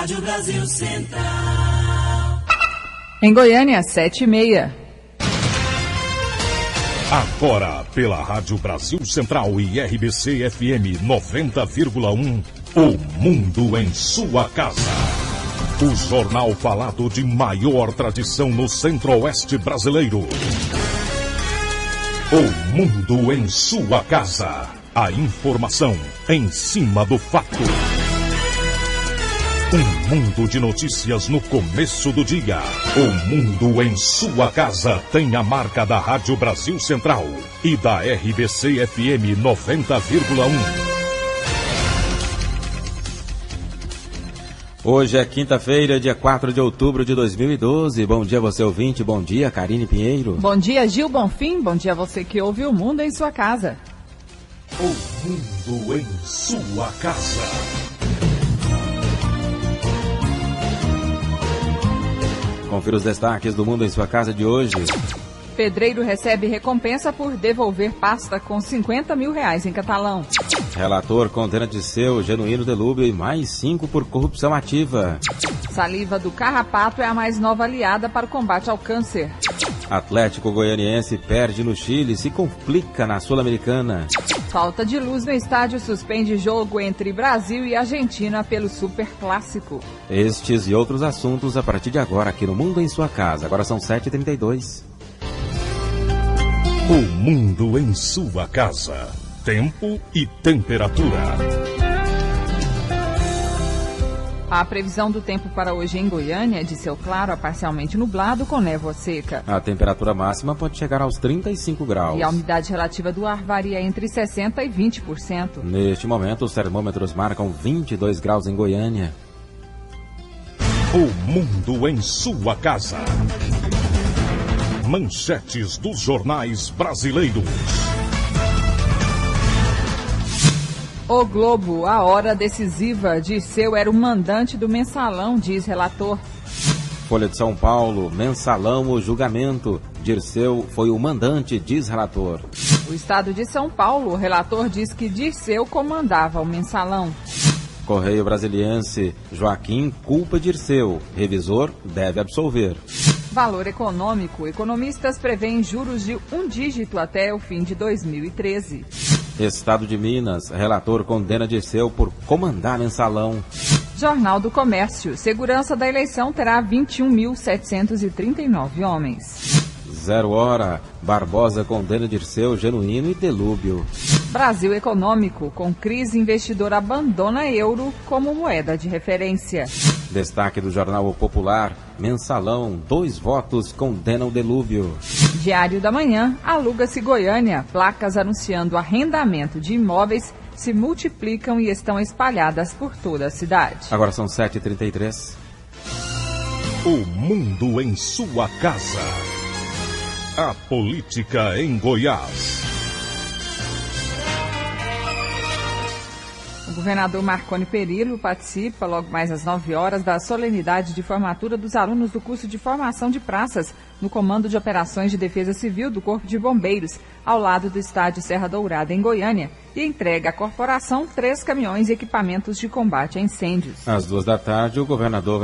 Rádio Brasil Central. Em Goiânia, 7h30. Agora, pela Rádio Brasil Central e RBC FM 90,1, O Mundo em Sua Casa. O jornal falado de maior tradição no Centro-Oeste brasileiro. O Mundo em Sua Casa. A informação em cima do fato. Um mundo de notícias no começo do dia. O Mundo em Sua Casa tem a marca da Rádio Brasil Central e da RBC FM 90,1. Hoje é quinta-feira, dia 4 de outubro de 2012. Bom dia, você ouvinte. Bom dia, Karine Pinheiro. Bom dia, Gil Bonfim. Bom dia, você que ouve O Mundo em Sua Casa. O Mundo em Sua Casa. Confira os destaques do Mundo em Sua Casa de hoje. Pedreiro recebe recompensa por devolver pasta com R$50 mil em Catalão. Relator condena Dirceu, Genuíno Delúbio e mais 5 por corrupção ativa. Saliva do carrapato é a mais nova aliada para o combate ao câncer. Atlético Goianiense perde no Chile e se complica na Sul-Americana. Falta de luz no estádio suspende jogo entre Brasil e Argentina pelo Superclássico. Estes e outros assuntos a partir de agora aqui no Mundo em Sua Casa. Agora são 7h32. O Mundo em Sua Casa. Tempo e temperatura. A previsão do tempo para hoje em Goiânia é de céu claro a parcialmente nublado com névoa seca. A temperatura máxima pode chegar aos 35 graus. E a umidade relativa do ar varia entre 60% e 20%. Neste momento, os termômetros marcam 22 graus em Goiânia. O Mundo em Sua Casa. Manchetes dos jornais brasileiros. O Globo, a hora decisiva. Dirceu era o mandante do mensalão, diz relator. Folha de São Paulo, mensalão, o julgamento. Dirceu foi o mandante, diz relator. O estado de São Paulo, o relator diz que Dirceu comandava o mensalão. Correio Brasiliense, Joaquim culpa Dirceu. Revisor deve absolver. Valor econômico, economistas prevêem juros de 1 dígito até o fim de 2013. Estado de Minas, relator condena Dirceu por comandar mensalão. Jornal do Comércio, segurança da eleição terá 21.739 homens. 0 hora, Barbosa condena Dirceu, Genuíno e Delúbio. Brasil Econômico, com crise investidor abandona euro como moeda de referência. Destaque do Jornal O Popular, mensalão, 2 votos condenam Delúbio. Diário da Manhã, aluga-se Goiânia, placas anunciando arrendamento de imóveis se multiplicam e estão espalhadas por toda a cidade. Agora são 7h33. O Mundo em Sua Casa. A política em Goiás. O governador Marconi Perillo participa logo mais às 9 horas da solenidade de formatura dos alunos do curso de formação de praças no Comando de Operações de Defesa Civil do Corpo de Bombeiros, ao lado do estádio Serra Dourada, em Goiânia, e entrega à corporação 3 caminhões e equipamentos de combate a incêndios. Às 14h, o governador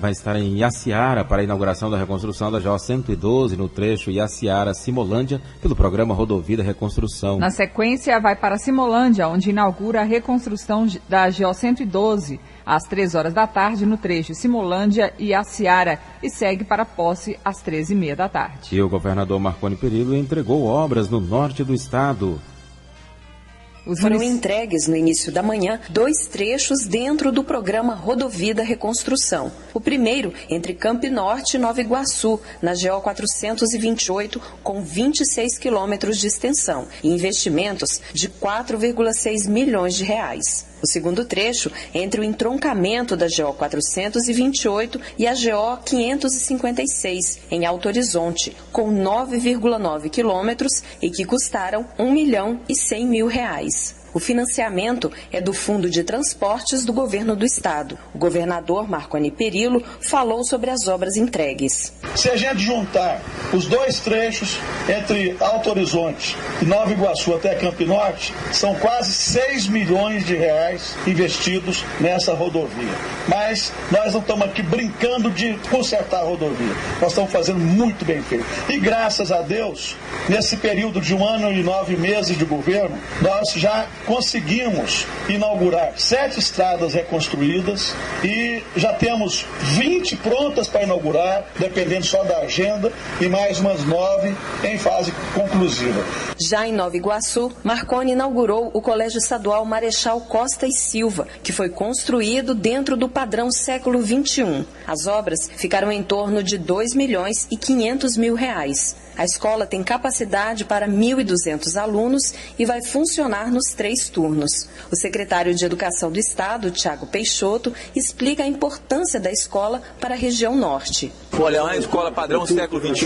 vai estar em Iaciara para a inauguração da reconstrução da GO 112 no trecho Iaciara-Simolândia pelo programa Rodovida Reconstrução. Na sequência, vai para Simolândia, onde inaugura a reconstrução da GO 112, às 3 horas da tarde, no trecho Simolândia e Iaciara, e segue para Posse às 13h30 da tarde. E o governador Marconi Perillo entregou obras no norte do estado. Foram entregues no início da manhã 2 trechos dentro do programa Rodovida Reconstrução. O primeiro entre Campo Norte e Nova Iguaçu, na GO 428, com 26 quilômetros de extensão e investimentos de 4,6 milhões de reais. O segundo trecho entre o entroncamento da GO 428 e a GO 556, em Alto Horizonte, com 9,9 quilômetros e que custaram R$1.100.000. O financiamento é do Fundo de Transportes do Governo do Estado. O governador Marconi Perillo falou sobre as obras entregues. Se a gente juntar os 2 trechos entre Alto Horizonte e Nova Iguaçu até Campo Norte, são quase 6 milhões de reais investidos nessa rodovia. Mas nós não estamos aqui brincando de consertar a rodovia. Nós estamos fazendo muito bem feito. E graças a Deus, nesse período de 1 ano e 9 meses de governo, nós já conseguimos inaugurar 7 estradas reconstruídas e já temos 20 prontas para inaugurar, dependendo só da agenda, e mais umas 9 em fase conclusiva. Já em Nova Iguaçu, Marconi inaugurou o Colégio Estadual Marechal Costa e Silva, que foi construído dentro do padrão século XXI. As obras ficaram em torno de R$2.500.000. A escola tem capacidade para 1.200 alunos e vai funcionar nos 3 turnos. O secretário de Educação do Estado, Tiago Peixoto, explica a importância da escola para a região norte. Olha, é uma escola padrão século XXI,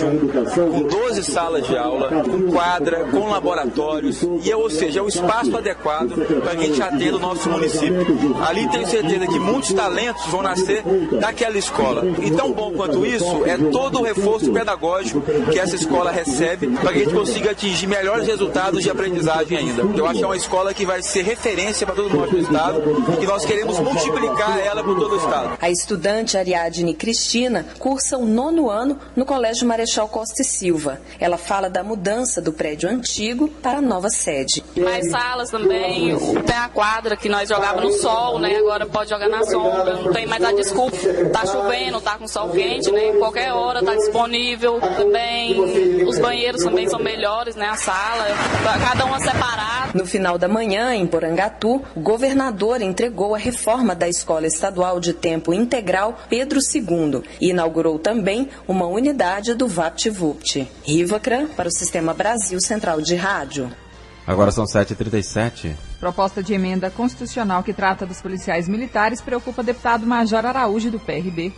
com 12 salas de aula, com quadra, com laboratórios, ou seja, é o espaço adequado para que a gente atenda o nosso município. Ali tenho certeza que muitos talentos vão nascer daquela escola. E tão bom quanto isso é todo o reforço pedagógico que essa escola recebe para que a gente consiga atingir melhores resultados de aprendizagem ainda. Eu acho que é uma escola que vai ser referência para todo o nosso estado e que nós queremos multiplicar ela por todo o estado. A estudante Ariadne Cristina cursa o 9º ano no Colégio Marechal Costa e Silva. Ela fala da mudança do prédio antigo para a nova sede. Mais salas também, tem a quadra que nós jogávamos no sol, né? Agora pode jogar na sombra, não tem mais a desculpa. Tá chovendo, tá com sol quente, né? Qualquer hora tá disponível também. Os banheiros também são melhores, né? A sala, cada uma separada. No final da manhã, em Porangatu, o governador entregou a reforma da Escola Estadual de Tempo Integral Pedro II e inaugurou também uma unidade do VaptVupt. Rivacran para o Sistema Brasil Central de Rádio. Agora são 7h37. Proposta de emenda constitucional que trata dos policiais militares preocupa deputado Major Araújo do PRB.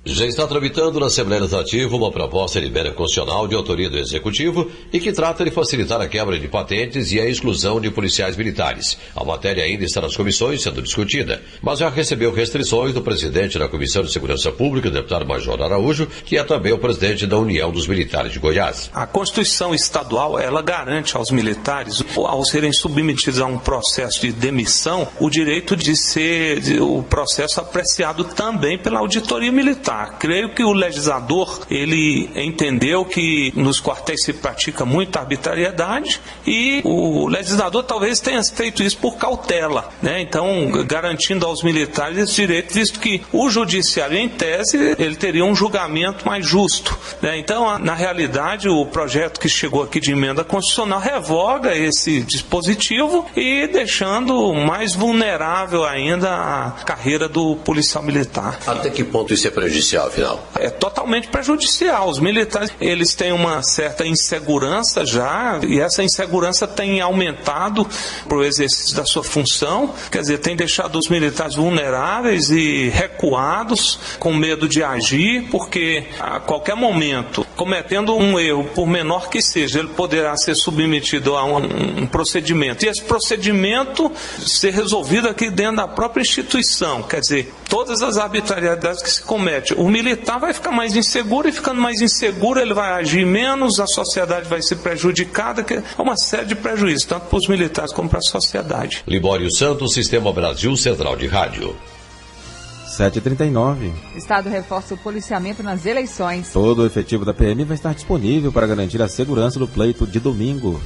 Já está tramitando na Assembleia Legislativa uma proposta de emenda constitucional de autoria do Executivo e que trata de facilitar a quebra de patentes e a exclusão de policiais militares. A matéria ainda está nas comissões sendo discutida, mas já recebeu restrições do presidente da Comissão de Segurança Pública, deputado Major Araújo, que é também o presidente da União dos Militares de Goiás. A Constituição Estadual, ela garante aos militares, ao serem submetidos a um processo de demissão, o direito de ser o processo apreciado também pela auditoria militar. Creio que o legislador, ele entendeu que nos quartéis se pratica muita arbitrariedade e o legislador talvez tenha feito isso por cautela, né? Então, garantindo aos militares esse direito, visto que o judiciário, em tese, ele teria um julgamento mais justo, né? Então, na realidade, o projeto que chegou aqui de emenda constitucional revoga esse dispositivo e deixando mais vulnerável ainda a carreira do policial militar. Até que ponto isso é prejudicial, afinal? É totalmente prejudicial. Os militares, eles têm uma certa insegurança já, e essa insegurança tem aumentado para o exercício da sua função, quer dizer, tem deixado os militares vulneráveis e recuados, com medo de agir, porque a qualquer momento, cometendo um erro, por menor que seja, ele poderá ser submetido a um procedimento, e esse procedimento ser resolvido aqui dentro da própria instituição, quer dizer, todas as arbitrariedades que se cometem, o militar vai ficar mais inseguro, e ficando mais inseguro ele vai agir menos, a sociedade vai ser prejudicada, que é uma série de prejuízos, tanto para os militares como para a sociedade. Libório Santos, Sistema Brasil Central de Rádio. 7h39. O Estado reforça o policiamento nas eleições. Todo o efetivo da PM vai estar disponível para garantir a segurança do pleito de domingo.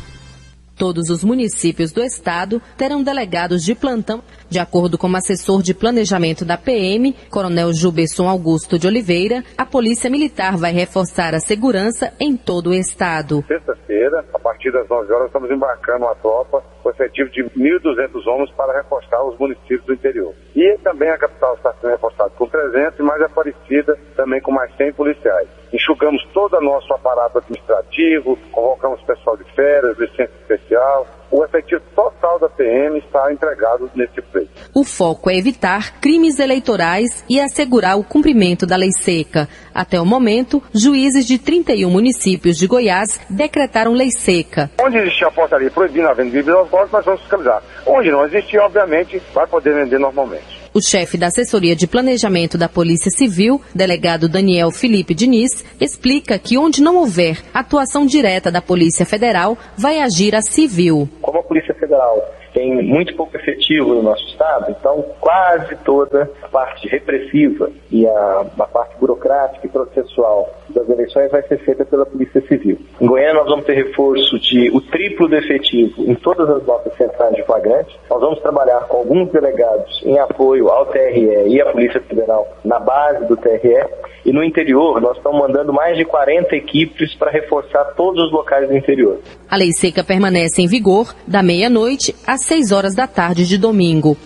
Todos os municípios do estado terão delegados de plantão. De acordo com o assessor de planejamento da PM, Coronel Gilberson Augusto de Oliveira, a Polícia Militar vai reforçar a segurança em todo o estado. Sexta-feira, a partir das 9 horas, estamos embarcando uma tropa com efetivo de 1.200 homens para reforçar os municípios do interior. E também a capital está sendo reforçada com 300 e mais Aparecida também com mais 100 policiais. Enxugamos todo o nosso aparato administrativo, convocamos pessoal de férias, licença especial. O efetivo total da PM está empregado nesse pleito. O foco é evitar crimes eleitorais e assegurar o cumprimento da lei seca. Até o momento, juízes de 31 municípios de Goiás decretaram lei seca. Onde existir a portaria proibindo a venda de bebidas alcoólicas, nós vamos fiscalizar. Onde não existir, obviamente, vai poder vender normalmente. O chefe da Assessoria de Planejamento da Polícia Civil, delegado Daniel Felipe Diniz, explica que onde não houver atuação direta da Polícia Federal, vai agir a civil. Como a Polícia Federal tem muito pouco efetivo no nosso estado, então quase toda a parte repressiva e a parte burocrática e processual das eleições vai ser feita pela Polícia Civil. Em Goiânia nós vamos ter reforço de o triplo do efetivo em todas as nossas centrais de flagrante. Nós vamos trabalhar com alguns delegados em apoio ao TRE e à Polícia Federal na base do TRE. E no interior, nós estamos mandando mais de 40 equipes para reforçar todos os locais do interior. A lei seca permanece em vigor da meia-noite às 6 horas da tarde de domingo.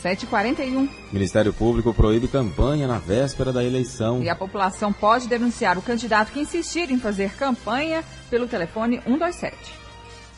7h41. O Ministério Público proíbe campanha na véspera da eleição. E a população pode denunciar o candidato que insistir em fazer campanha pelo telefone 127.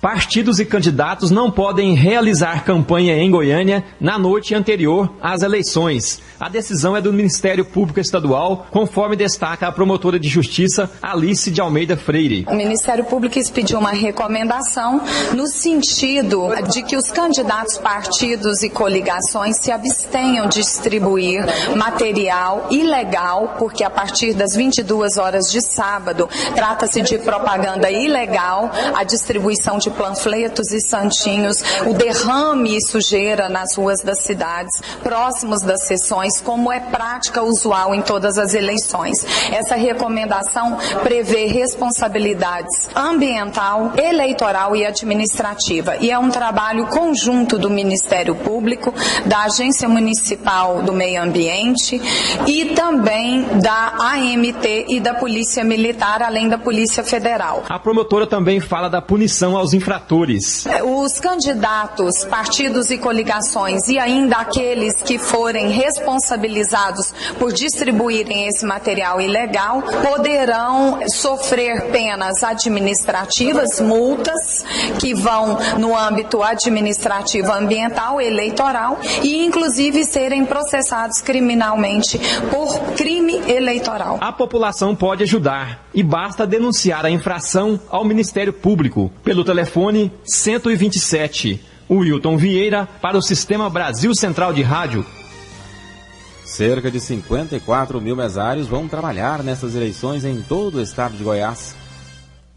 Partidos e candidatos não podem realizar campanha em Goiânia na noite anterior às eleições. A decisão é do Ministério Público Estadual, conforme destaca a promotora de justiça Alice de Almeida Freire. O Ministério Público expediu uma recomendação no sentido de que os candidatos, partidos e coligações se abstenham de distribuir material ilegal, porque a partir das 22 horas de sábado trata-se de propaganda ilegal, a distribuição de panfletos e santinhos, o derrame e sujeira nas ruas das cidades, próximos das sessões, como é prática usual em todas as eleições. Essa recomendação prevê responsabilidades ambiental, eleitoral e administrativa. E é um trabalho conjunto do Ministério Público, da Agência Municipal do Meio Ambiente e também da AMT e da Polícia Militar, além da Polícia Federal. A promotora também fala da punição aos infratores. Os candidatos, partidos e coligações e ainda aqueles que forem responsabilizados por distribuírem esse material ilegal poderão sofrer penas administrativas, multas que vão no âmbito administrativo, ambiental, eleitoral e inclusive serem processados criminalmente por crime eleitoral. A população pode ajudar e basta denunciar a infração ao Ministério Público pelo telefone 127. Wilton Vieira para o Sistema Brasil Central de Rádio. Cerca de 54 mil mesários vão trabalhar nessas eleições em todo o estado de Goiás.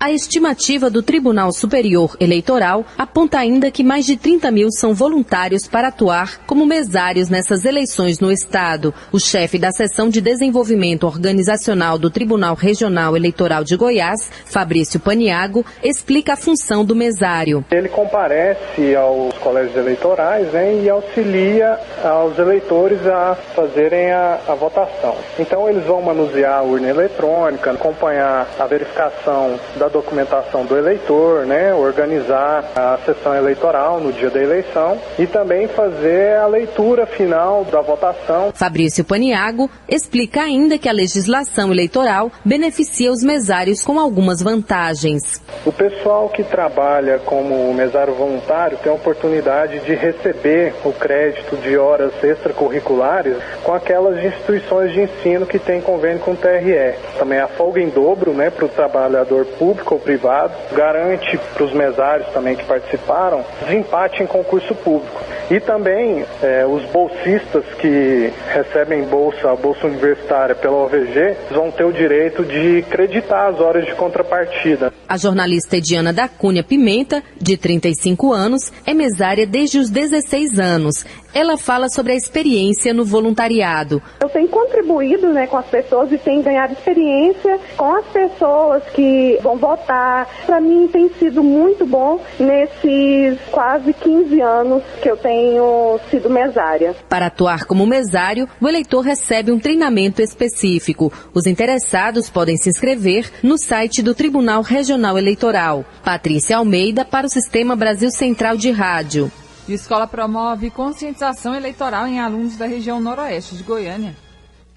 A estimativa do Tribunal Superior Eleitoral aponta ainda que mais de 30 mil são voluntários para atuar como mesários nessas eleições no estado. O chefe da Seção de Desenvolvimento Organizacional do Tribunal Regional Eleitoral de Goiás, Fabrício Paniago, explica a função do mesário. Ele comparece aos colégios eleitorais, e auxilia aos eleitores a fazerem a votação. Então eles vão manusear a urna eletrônica, acompanhar a verificação da documentação do eleitor, organizar a sessão eleitoral no dia da eleição e também fazer a leitura final da votação. Fabrício Paniago explica ainda que a legislação eleitoral beneficia os mesários com algumas vantagens. O pessoal que trabalha como mesário voluntário tem a oportunidade de receber o crédito de horas extracurriculares com aquelas instituições de ensino que têm convênio com o TRE. Também a folga em dobro para o trabalhador público ou privado, garante para os mesários também que participaram desempate em concurso público. E também os bolsistas que recebem a bolsa universitária pela OVG vão ter o direito de creditar as horas de contrapartida. A jornalista Ediana da Cunha Pimenta, de 35 anos, é mesária desde os 16 anos. Ela fala sobre a experiência no voluntariado. Eu tenho contribuído com as pessoas e tenho ganhado experiência com as pessoas que vão votar. Para mim tem sido muito bom nesses quase 15 anos que eu tenho sido mesária. Para atuar como mesário, o eleitor recebe um treinamento específico. Os interessados podem se inscrever no site do Tribunal Regional Eleitoral. Patrícia Almeida para o Sistema Brasil Central de Rádio. E a escola promove conscientização eleitoral em alunos da região noroeste de Goiânia.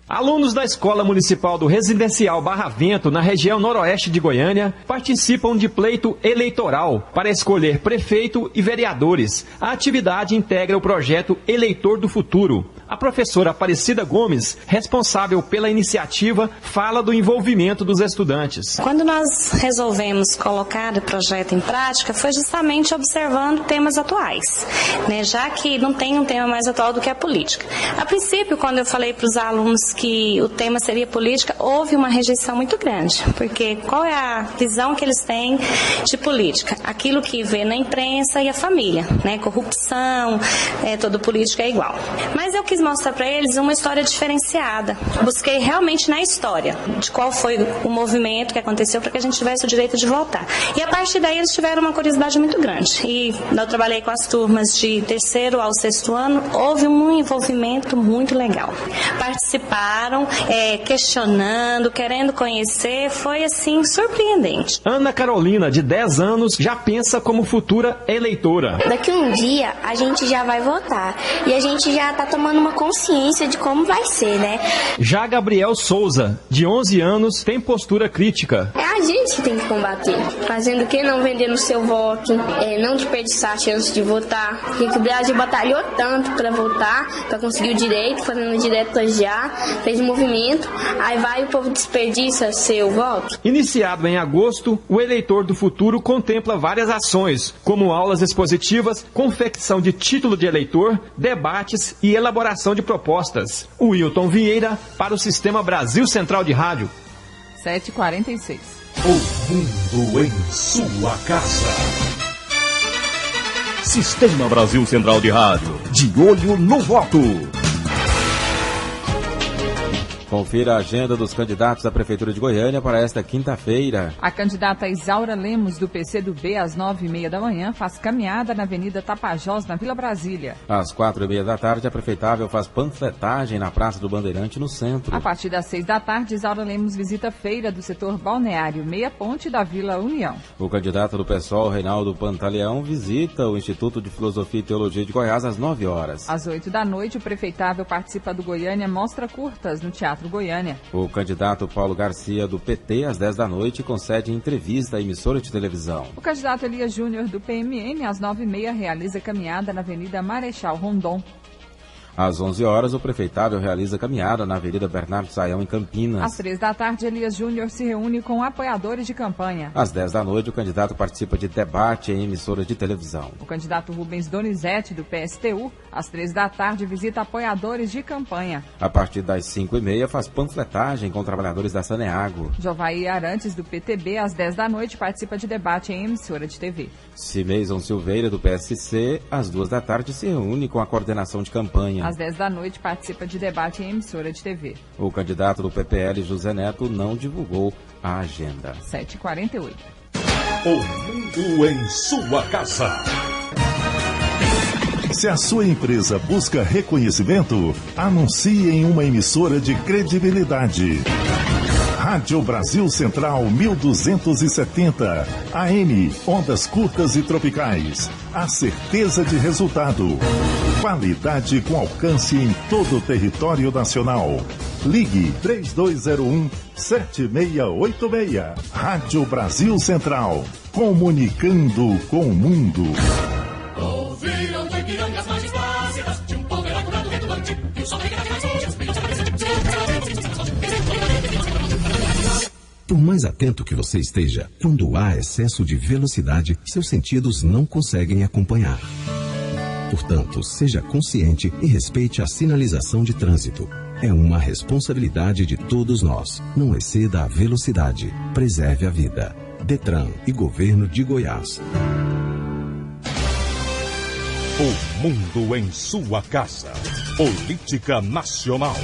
Alunos da Escola Municipal do Residencial Barra Vento, na região noroeste de Goiânia, participam de pleito eleitoral para escolher prefeito e vereadores. A atividade integra o projeto Eleitor do Futuro. A professora Aparecida Gomes, responsável pela iniciativa, fala do envolvimento dos estudantes. Quando nós resolvemos colocar o projeto em prática, foi justamente observando temas atuais, né? Já que não tem um tema mais atual do que a política. A princípio, quando eu falei para os alunos que o tema seria política, houve uma rejeição muito grande, porque qual é a visão que eles têm de política? Aquilo que vê na imprensa e a família, né? Corrupção, todo político é igual. Mas eu quis mostrar para eles uma história diferenciada. Busquei realmente na história de qual foi o movimento que aconteceu para que a gente tivesse o direito de votar. E a partir daí eles tiveram uma curiosidade muito grande. E eu trabalhei com as turmas de 3º ao 6º ano, houve um envolvimento muito legal. Participaram, questionando, querendo conhecer, foi assim surpreendente. Ana Carolina, de 10 anos, já pensa como futura eleitora. Daqui um dia a gente já vai votar e a gente já está tomando uma consciência de como vai ser, né? Já Gabriel Souza, de 11 anos, tem postura crítica. É a gente que tem que combater, fazendo o que? Não vendendo o seu voto, não desperdiçar a chance de votar, porque o Brasil batalhou tanto para votar, para conseguir o direito, fazendo direto já, fez um movimento, aí vai o povo desperdiça seu voto. Iniciado em agosto, o Eleitor do Futuro contempla várias ações, como aulas expositivas, confecção de título de eleitor, debates e elaboração de propostas. Wilton Vieira, para o Sistema Brasil Central de Rádio. 7h46. O mundo em sua casa. Sistema Brasil Central de Rádio. De olho no voto. Confira a agenda dos candidatos à Prefeitura de Goiânia para esta quinta-feira. A candidata Isaura Lemos, do PCdoB, às 9h30 da manhã, faz caminhada na Avenida Tapajós, na Vila Brasília. Às 4h30 da tarde, a prefeitável faz panfletagem na Praça do Bandeirante, no centro. A partir das 6 da tarde, Isaura Lemos visita a feira do setor balneário Meia Ponte da Vila União. O candidato do PSOL, Reinaldo Pantaleão, visita o Instituto de Filosofia e Teologia de Goiás às 9 horas. Às 8 da noite, o prefeitável participa do Goiânia Mostra Curtas no Teatro Goiânia. O candidato Paulo Garcia, do PT, às 10 da noite, concede entrevista à emissora de televisão. O candidato Elias Júnior, do PMN, às 9h30, realiza caminhada na Avenida Marechal Rondon. Às 11 horas, o prefeitável realiza caminhada na Avenida Bernardo Saião, em Campinas. Às 3 da tarde, Elias Júnior se reúne com apoiadores de campanha. Às 10 da noite, o candidato participa de debate em emissora de televisão. O candidato Rubens Donizete, do PSTU, às 3 da tarde, visita apoiadores de campanha. A partir das 5h30, faz panfletagem com trabalhadores da Saneago. Jovaí Arantes, do PTB, às 10 da noite, participa de debate em emissora de TV. Cimeison Silveira, do PSC, às 2 da tarde, se reúne com a coordenação de campanha. Às 10 da noite, participa de debate em emissora de TV. O candidato do PPL, José Neto, não divulgou a agenda. 7h48. O mundo em sua casa. Se a sua empresa busca reconhecimento, anuncie em uma emissora de credibilidade. Rádio Brasil Central 1270, AM, ondas curtas e tropicais. A certeza de resultado. Qualidade com alcance em todo o território nacional. Ligue 3201-7686. Rádio Brasil Central. Comunicando com o mundo. Ouviram do Ipiranga as margens plácidas de um povo elaborado retumbante e o sol regueira de mais rojas. Por mais atento que você esteja, quando há excesso de velocidade, seus sentidos não conseguem acompanhar. Portanto, seja consciente e respeite a sinalização de trânsito. É uma responsabilidade de todos nós. Não exceda a velocidade. Preserve a vida. Detran e Governo de Goiás. O mundo em sua casa. Política Nacional.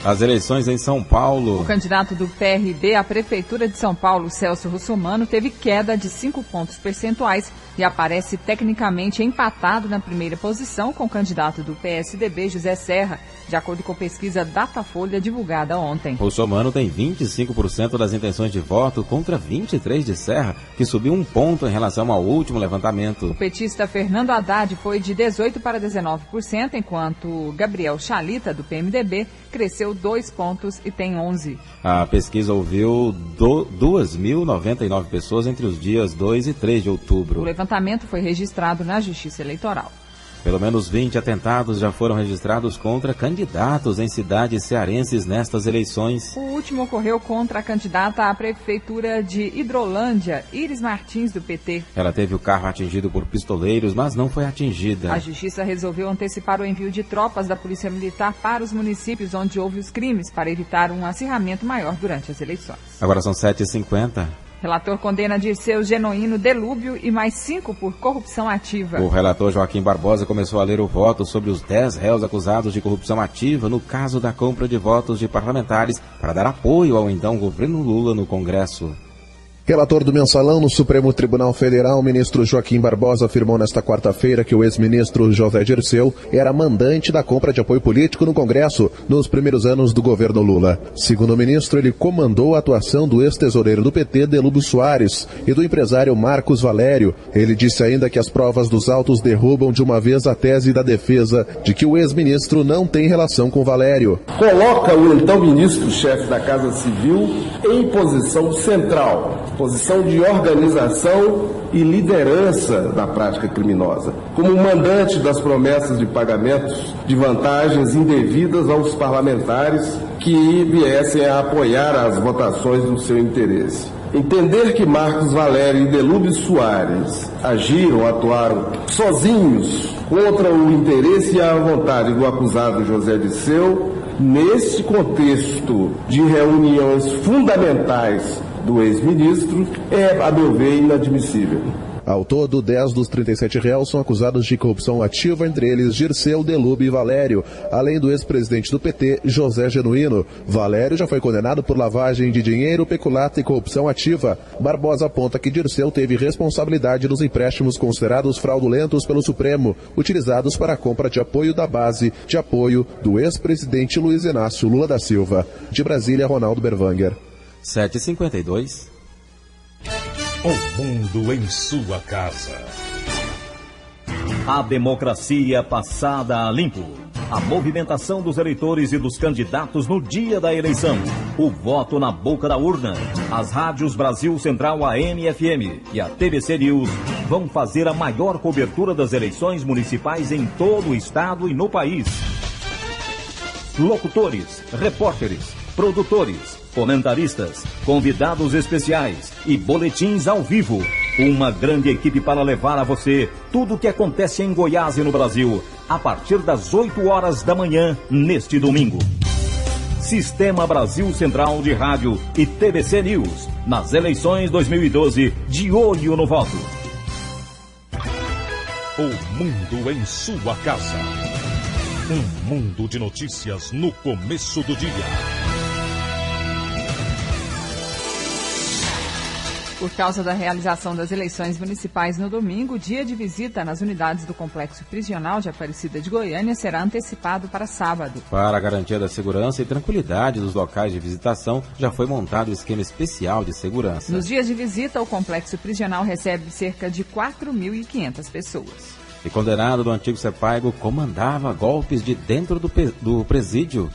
As eleições em São Paulo. O candidato do PRB à Prefeitura de São Paulo, Celso Russomano, teve queda de 5 pontos percentuais e aparece tecnicamente empatado na primeira posição com o candidato do PSDB, José Serra, de acordo com pesquisa Datafolha divulgada ontem. Russomano tem 25% das intenções de voto contra 23% de Serra, que subiu 1 ponto em relação ao último levantamento. O petista Fernando Haddad foi de 18% para 19%, enquanto Gabriel Chalita, do PMDB, cresceu 2 pontos e tem 11%. A pesquisa ouviu 2.099 pessoas entre os dias 2 e 3 de outubro. O levantamento foi registrado na Justiça Eleitoral. Pelo menos 20 atentados já foram registrados contra candidatos em cidades cearenses nestas eleições. O último ocorreu contra a candidata à prefeitura de Hidrolândia, Iris Martins, do PT. Ela teve o carro atingido por pistoleiros, mas não foi atingida. A Justiça resolveu antecipar o envio de tropas da Polícia Militar para os municípios onde houve os crimes, para evitar um acirramento maior durante as eleições. Agora são 7h50. Relator condena Dirceu Genuíno Delúbio e mais 5 por corrupção ativa. O relator Joaquim Barbosa começou a ler o voto sobre os 10 réus acusados de corrupção ativa no caso da compra de votos de parlamentares para dar apoio ao então governo Lula no Congresso. Relator do mensalão no Supremo Tribunal Federal, o ministro Joaquim Barbosa afirmou nesta quarta-feira que o ex-ministro José Dirceu era mandante da compra de apoio político no Congresso nos primeiros anos do governo Lula. Segundo o ministro, ele comandou a atuação do ex-tesoureiro do PT, Delúbio Soares, e do empresário Marcos Valério. Ele disse ainda que as provas dos autos derrubam de uma vez a tese da defesa de que o ex-ministro não tem relação com Valério. Coloca o então ministro-chefe da Casa Civil em posição central, posição de organização e liderança da prática criminosa, como mandante das promessas de pagamentos de vantagens indevidas aos parlamentares que viessem a apoiar as votações do seu interesse. Entender que Marcos Valério e Delúbio Soares atuaram sozinhos contra o interesse e a vontade do acusado José Dirceu, nesse contexto de reuniões fundamentais do ex-ministro, é, a meu ver, inadmissível. Ao todo, 10 dos 37 réus são acusados de corrupção ativa, entre eles Dirceu, Delúbio e Valério, além do ex-presidente do PT, José Genuíno. Valério já foi condenado por lavagem de dinheiro, peculato e corrupção ativa. Barbosa aponta que Dirceu teve responsabilidade nos empréstimos considerados fraudulentos pelo Supremo, utilizados para a compra de apoio da base de apoio do ex-presidente Luiz Inácio Lula da Silva. De Brasília, Ronaldo Berwanger. 7h52. O mundo em sua casa. A democracia passada a limpo. A movimentação dos eleitores e dos candidatos no dia da eleição. O voto na boca da urna. As rádios Brasil Central AM e FM e a TVC News vão fazer a maior cobertura das eleições municipais em todo o estado e no país. Locutores, repórteres, produtores, comentaristas, convidados especiais e boletins ao vivo. Uma grande equipe para levar a você tudo o que acontece em Goiás e no Brasil, a partir das 8 horas da manhã, neste domingo. Sistema Brasil Central de Rádio e TVC News, nas eleições 2012, de olho no voto. O mundo em sua casa. Um mundo de notícias no começo do dia. Por causa da realização das eleições municipais no domingo, o dia de visita nas unidades do Complexo Prisional de Aparecida de Goiânia será antecipado para sábado. Para a garantia da segurança e tranquilidade dos locais de visitação, já foi montado um esquema especial de segurança. Nos dias de visita, o Complexo Prisional recebe cerca de 4.500 pessoas. E condenado do antigo Sepaigo, comandava golpes de dentro do presídio.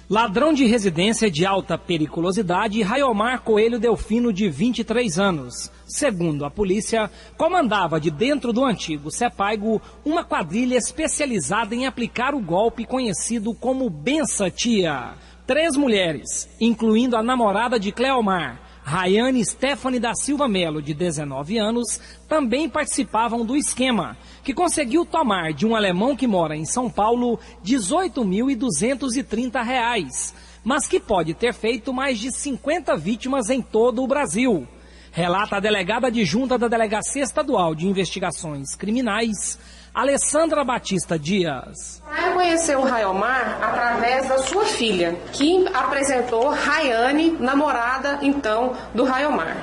Ladrão de residência de alta periculosidade, Raiomar Coelho Delfino, de 23 anos. Segundo a polícia, comandava de dentro do antigo Sepaigo uma quadrilha especializada em aplicar o golpe conhecido como Bença Tia. 3 mulheres, incluindo a namorada de Cleomar, Rayane Stephanie da Silva Melo, de 19 anos, também participavam do esquema, que conseguiu tomar de um alemão que mora em São Paulo R$ 18.230, mas que pode ter feito mais de 50 vítimas em todo o Brasil. Relata a delegada adjunta da Delegacia Estadual de Investigações Criminais, Alessandra Batista Dias. Soraya conheceu o Raiomar através da sua filha, que apresentou Rayane, namorada então do Raiomar.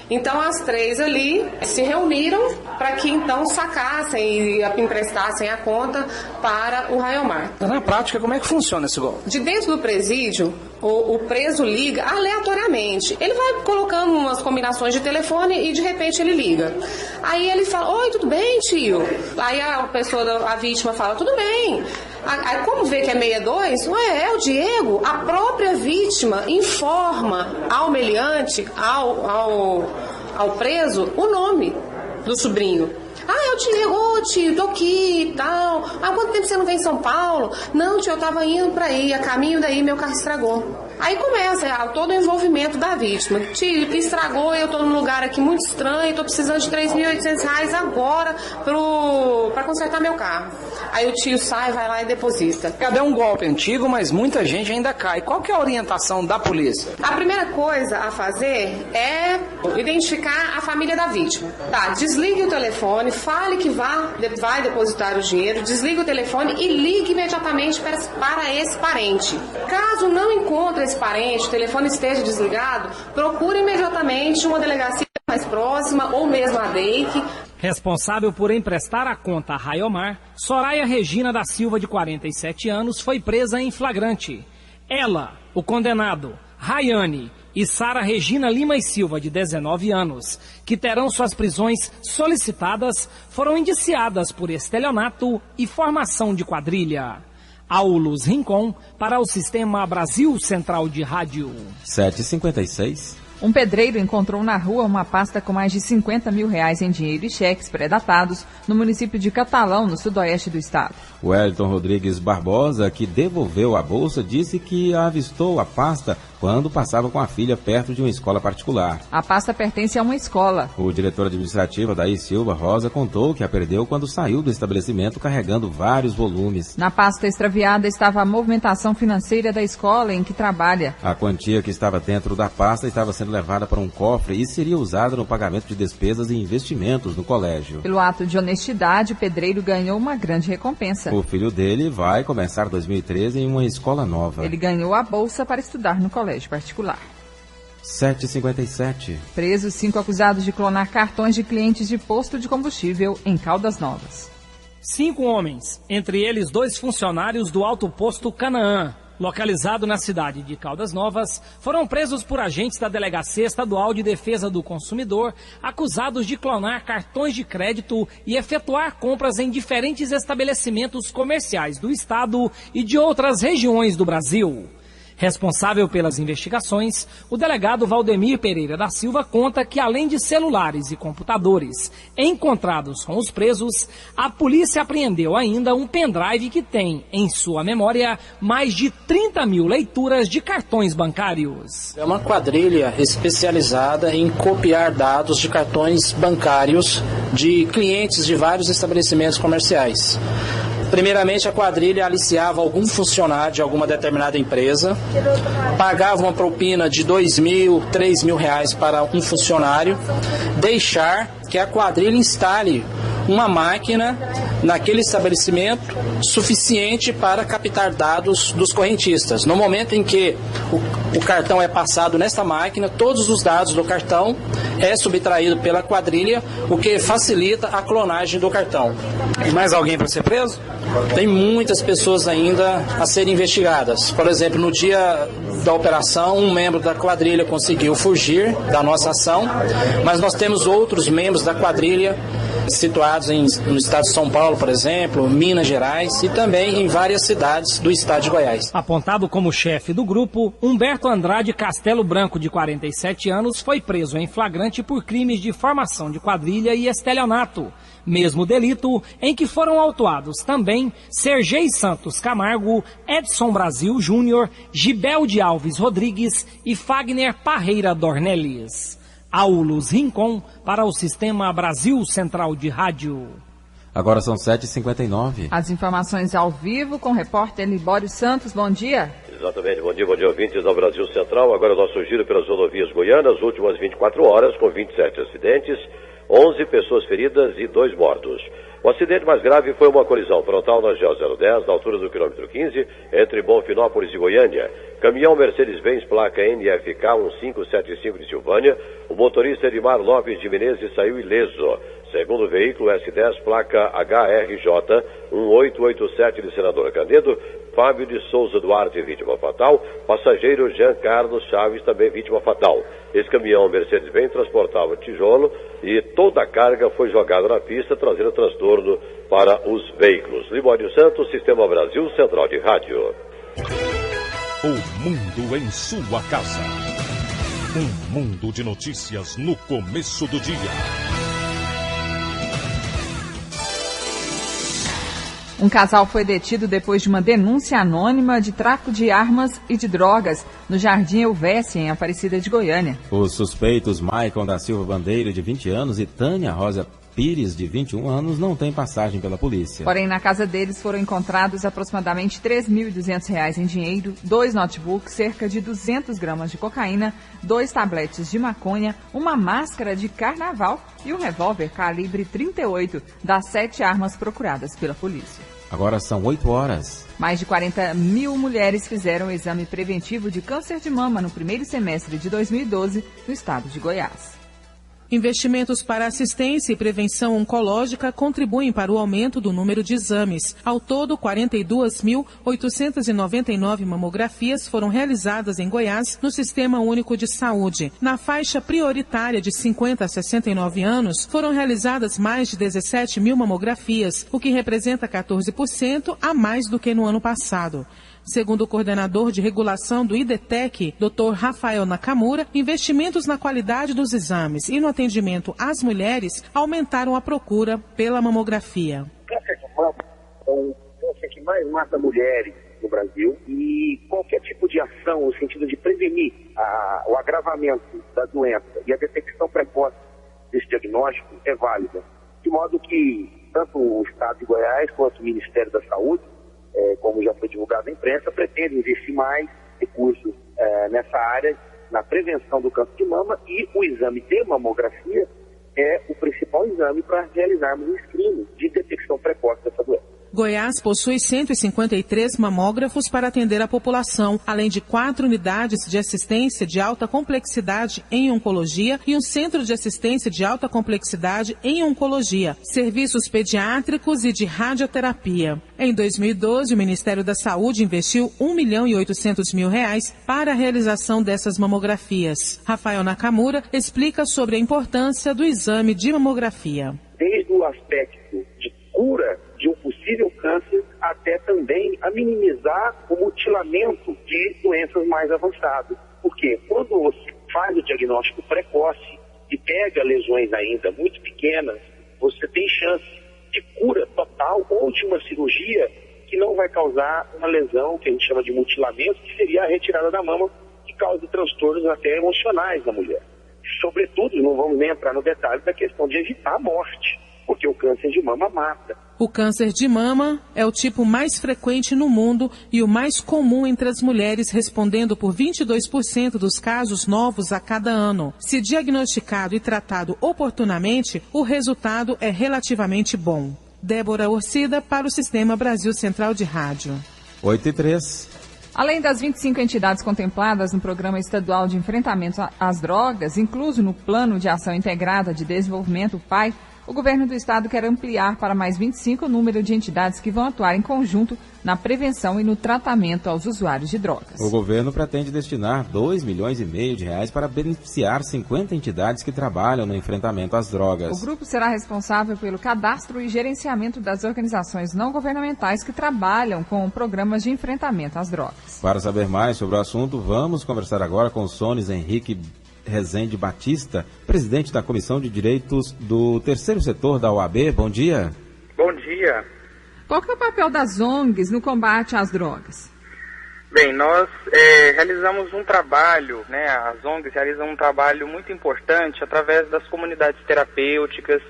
Então as três ali se reuniram para que então sacassem e emprestassem a conta para o Raiomar. Na prática, como é que funciona esse golpe? De dentro do presídio, o preso liga aleatoriamente. Ele vai colocando umas combinações de telefone e de repente ele liga. Aí ele fala: oi, tudo bem, tio? Aí a vítima fala: tudo bem. Aí como vê que é 62, é o Diego. A própria vítima informa ao meliante, ao preso, o nome do sobrinho. Eu te ligo, tio, tô aqui e tal. Há quanto tempo você não vem em São Paulo? Não, tio, eu tava indo pra aí, a caminho daí meu carro estragou. Aí começa todo o envolvimento da vítima. Tio, estragou, eu tô num lugar aqui muito estranho, tô precisando de R$3.800 agora pra consertar meu carro. Aí o tio sai, vai lá e deposita. Cadê um golpe antigo, mas muita gente ainda cai. Qual que é a orientação da polícia? A primeira coisa a fazer é identificar a família da vítima. Tá, desligue o telefone, fale que vai depositar o dinheiro, desligue o telefone e ligue imediatamente para esse parente. Caso não encontre esse parente, o telefone esteja desligado, procure imediatamente uma delegacia mais próxima ou mesmo a DEIC. Responsável por emprestar a conta a Raiomar, Soraya Regina da Silva, de 47 anos, foi presa em flagrante. Ela, o condenado, Rayane e Sara Regina Lima e Silva, de 19 anos, que terão suas prisões solicitadas, foram indiciadas por estelionato e formação de quadrilha. Aulus Rincon, para o Sistema Brasil Central de Rádio. 7h56. Um pedreiro encontrou na rua uma pasta com mais de R$50 mil em dinheiro e cheques pré-datados no município de Catalão, no sudoeste do estado. O Wellington Rodrigues Barbosa, que devolveu a bolsa, disse que avistou a pasta quando passava com a filha perto de uma escola particular. A pasta pertence a uma escola. O diretor administrativo, Adair Silva Rosa, contou que a perdeu quando saiu do estabelecimento carregando vários volumes. Na pasta extraviada estava a movimentação financeira da escola em que trabalha. A quantia que estava dentro da pasta estava sendo levada para um cofre e seria usada no pagamento de despesas e investimentos no colégio. Pelo ato de honestidade, o pedreiro ganhou uma grande recompensa. O filho dele vai começar 2013 em uma escola nova. Ele ganhou a bolsa para estudar no colégio particular. 7h57. Presos 5 acusados de clonar cartões de clientes de posto de combustível em Caldas Novas. 5 homens, entre eles 2 funcionários do Alto Posto Canaã, localizado na cidade de Caldas Novas, foram presos por agentes da Delegacia Estadual de Defesa do Consumidor, acusados de clonar cartões de crédito e efetuar compras em diferentes estabelecimentos comerciais do estado e de outras regiões do Brasil. Responsável pelas investigações, o delegado Valdemir Pereira da Silva conta que, além de celulares e computadores encontrados com os presos, a polícia apreendeu ainda um pendrive que tem, em sua memória, mais de 30 mil leituras de cartões bancários. É uma quadrilha especializada em copiar dados de cartões bancários de clientes de vários estabelecimentos comerciais. Primeiramente, a quadrilha aliciava algum funcionário de alguma determinada empresa, pagava uma propina de R$2.000, R$3.000 para um funcionário, deixar que a quadrilha instale uma máquina naquele estabelecimento suficiente para captar dados dos correntistas. No momento em que o cartão é passado nesta máquina, todos os dados do cartão é subtraído pela quadrilha, o que facilita a clonagem do cartão. Tem mais alguém para ser preso? Tem muitas pessoas ainda a serem investigadas. Por exemplo, no dia da operação, um membro da quadrilha conseguiu fugir da nossa ação, mas nós temos outros membros da quadrilha situados no estado de São Paulo, por exemplo, Minas Gerais e também em várias cidades do estado de Goiás. Apontado como chefe do grupo, Humberto Andrade Castelo Branco, de 47 anos, foi preso em flagrante por crimes de formação de quadrilha e estelionato. Mesmo delito em que foram autuados também Sergei Santos Camargo, Edson Brasil Júnior, Gibelde Alves Rodrigues e Fagner Parreira Dornelles. Aulus Rincon, para o Sistema Brasil Central de Rádio. Agora são 7h59. As informações ao vivo com o repórter Libório Santos. Bom dia. Exatamente, bom dia ouvintes da Brasil Central. Agora o nosso giro pelas rodovias goianas, últimas 24 horas, com 27 acidentes, 11 pessoas feridas e 2 mortos. O acidente mais grave foi uma colisão frontal na GO 010, na altura do quilômetro 15, entre Bonfinópolis e Goiânia. Caminhão Mercedes-Benz, placa NFK 1575 de Silvânia. O motorista Edmar Lopes de Menezes saiu ileso. Segundo o veículo S10, placa HRJ 1887 de Senador Canedo, Fábio de Souza Duarte, vítima fatal. Passageiro Jean Carlos Chaves, também vítima fatal. Esse caminhão Mercedes-Benz transportava tijolo e toda a carga foi jogada na pista, trazendo transtorno para os veículos. Libório Santos, Sistema Brasil Central de Rádio. O mundo em sua casa. Um mundo de notícias no começo do dia. Um casal foi detido depois de uma denúncia anônima de tráfico de armas e de drogas no Jardim Elvéssia, em Aparecida de Goiânia. Os suspeitos Maicon da Silva Bandeira, de 20 anos, e Tânia Rosa Pires, de 21 anos, não têm passagem pela polícia. Porém, na casa deles foram encontrados aproximadamente R$ 3.200 em dinheiro, 2 notebooks, cerca de 200 gramas de cocaína, 2 tabletes de maconha, uma máscara de carnaval e um revólver calibre 38 das 7 armas procuradas pela polícia. Agora são 8 horas. Mais de 40 mil mulheres fizeram o exame preventivo de câncer de mama no primeiro semestre de 2012 no estado de Goiás. Investimentos para assistência e prevenção oncológica contribuem para o aumento do número de exames. Ao todo, 42.899 mamografias foram realizadas em Goiás no Sistema Único de Saúde. Na faixa prioritária de 50 a 69 anos, foram realizadas mais de 17 mil mamografias, o que representa 14% a mais do que no ano passado. Segundo o coordenador de regulação do IDETEC, Dr. Rafael Nakamura, investimentos na qualidade dos exames e no atendimento às mulheres aumentaram a procura pela mamografia. O câncer de mama é o câncer que mais mata mulheres no Brasil e qualquer tipo de ação no sentido de prevenir o agravamento da doença e a detecção precoce desse diagnóstico é válida. De modo que tanto o Estado de Goiás quanto o Ministério da Saúde, como já foi divulgado na imprensa, pretende investir mais recursos nessa área, na prevenção do câncer de mama, e o exame de mamografia é o principal exame para realizarmos o screening de detecção precoce dessa doença. Goiás possui 153 mamógrafos para atender a população, além de 4 unidades de assistência de alta complexidade em oncologia e um centro de assistência de alta complexidade em oncologia, serviços pediátricos e de radioterapia. Em 2012, o Ministério da Saúde investiu R$1.800.000 para a realização dessas mamografias. Rafael Nakamura explica sobre a importância do exame de mamografia. Desde o aspecto de cura de um possível câncer até também a minimizar o mutilamento de doenças mais avançadas. Porque quando você faz o diagnóstico precoce e pega lesões ainda muito pequenas, você tem chance de cura total ou de uma cirurgia que não vai causar uma lesão que a gente chama de mutilamento, que seria a retirada da mama, que causa transtornos até emocionais na mulher. Sobretudo, não vamos nem entrar no detalhe da questão de evitar a morte, porque o câncer de mama mata. O câncer de mama é o tipo mais frequente no mundo e o mais comum entre as mulheres, respondendo por 22% dos casos novos a cada ano. Se diagnosticado e tratado oportunamente, o resultado é relativamente bom. Débora Orcida, para o Sistema Brasil Central de Rádio. 8h03. Além das 25 entidades contempladas no Programa Estadual de Enfrentamento às Drogas, incluso no Plano de Ação Integrada de Desenvolvimento PAI, o governo do estado quer ampliar para mais 25 o número de entidades que vão atuar em conjunto na prevenção e no tratamento aos usuários de drogas. O governo pretende destinar R$2,5 milhões para beneficiar 50 entidades que trabalham no enfrentamento às drogas. O grupo será responsável pelo cadastro e gerenciamento das organizações não governamentais que trabalham com programas de enfrentamento às drogas. Para saber mais sobre o assunto, vamos conversar agora com Sones Henrique Rezende Batista, presidente da Comissão de Direitos do Terceiro Setor da OAB. Bom dia. Bom dia. Qual que é o papel das ONGs no combate às drogas? Bem, nós realizamos um trabalho, as ONGs realizam um trabalho muito importante através das comunidades terapêuticas,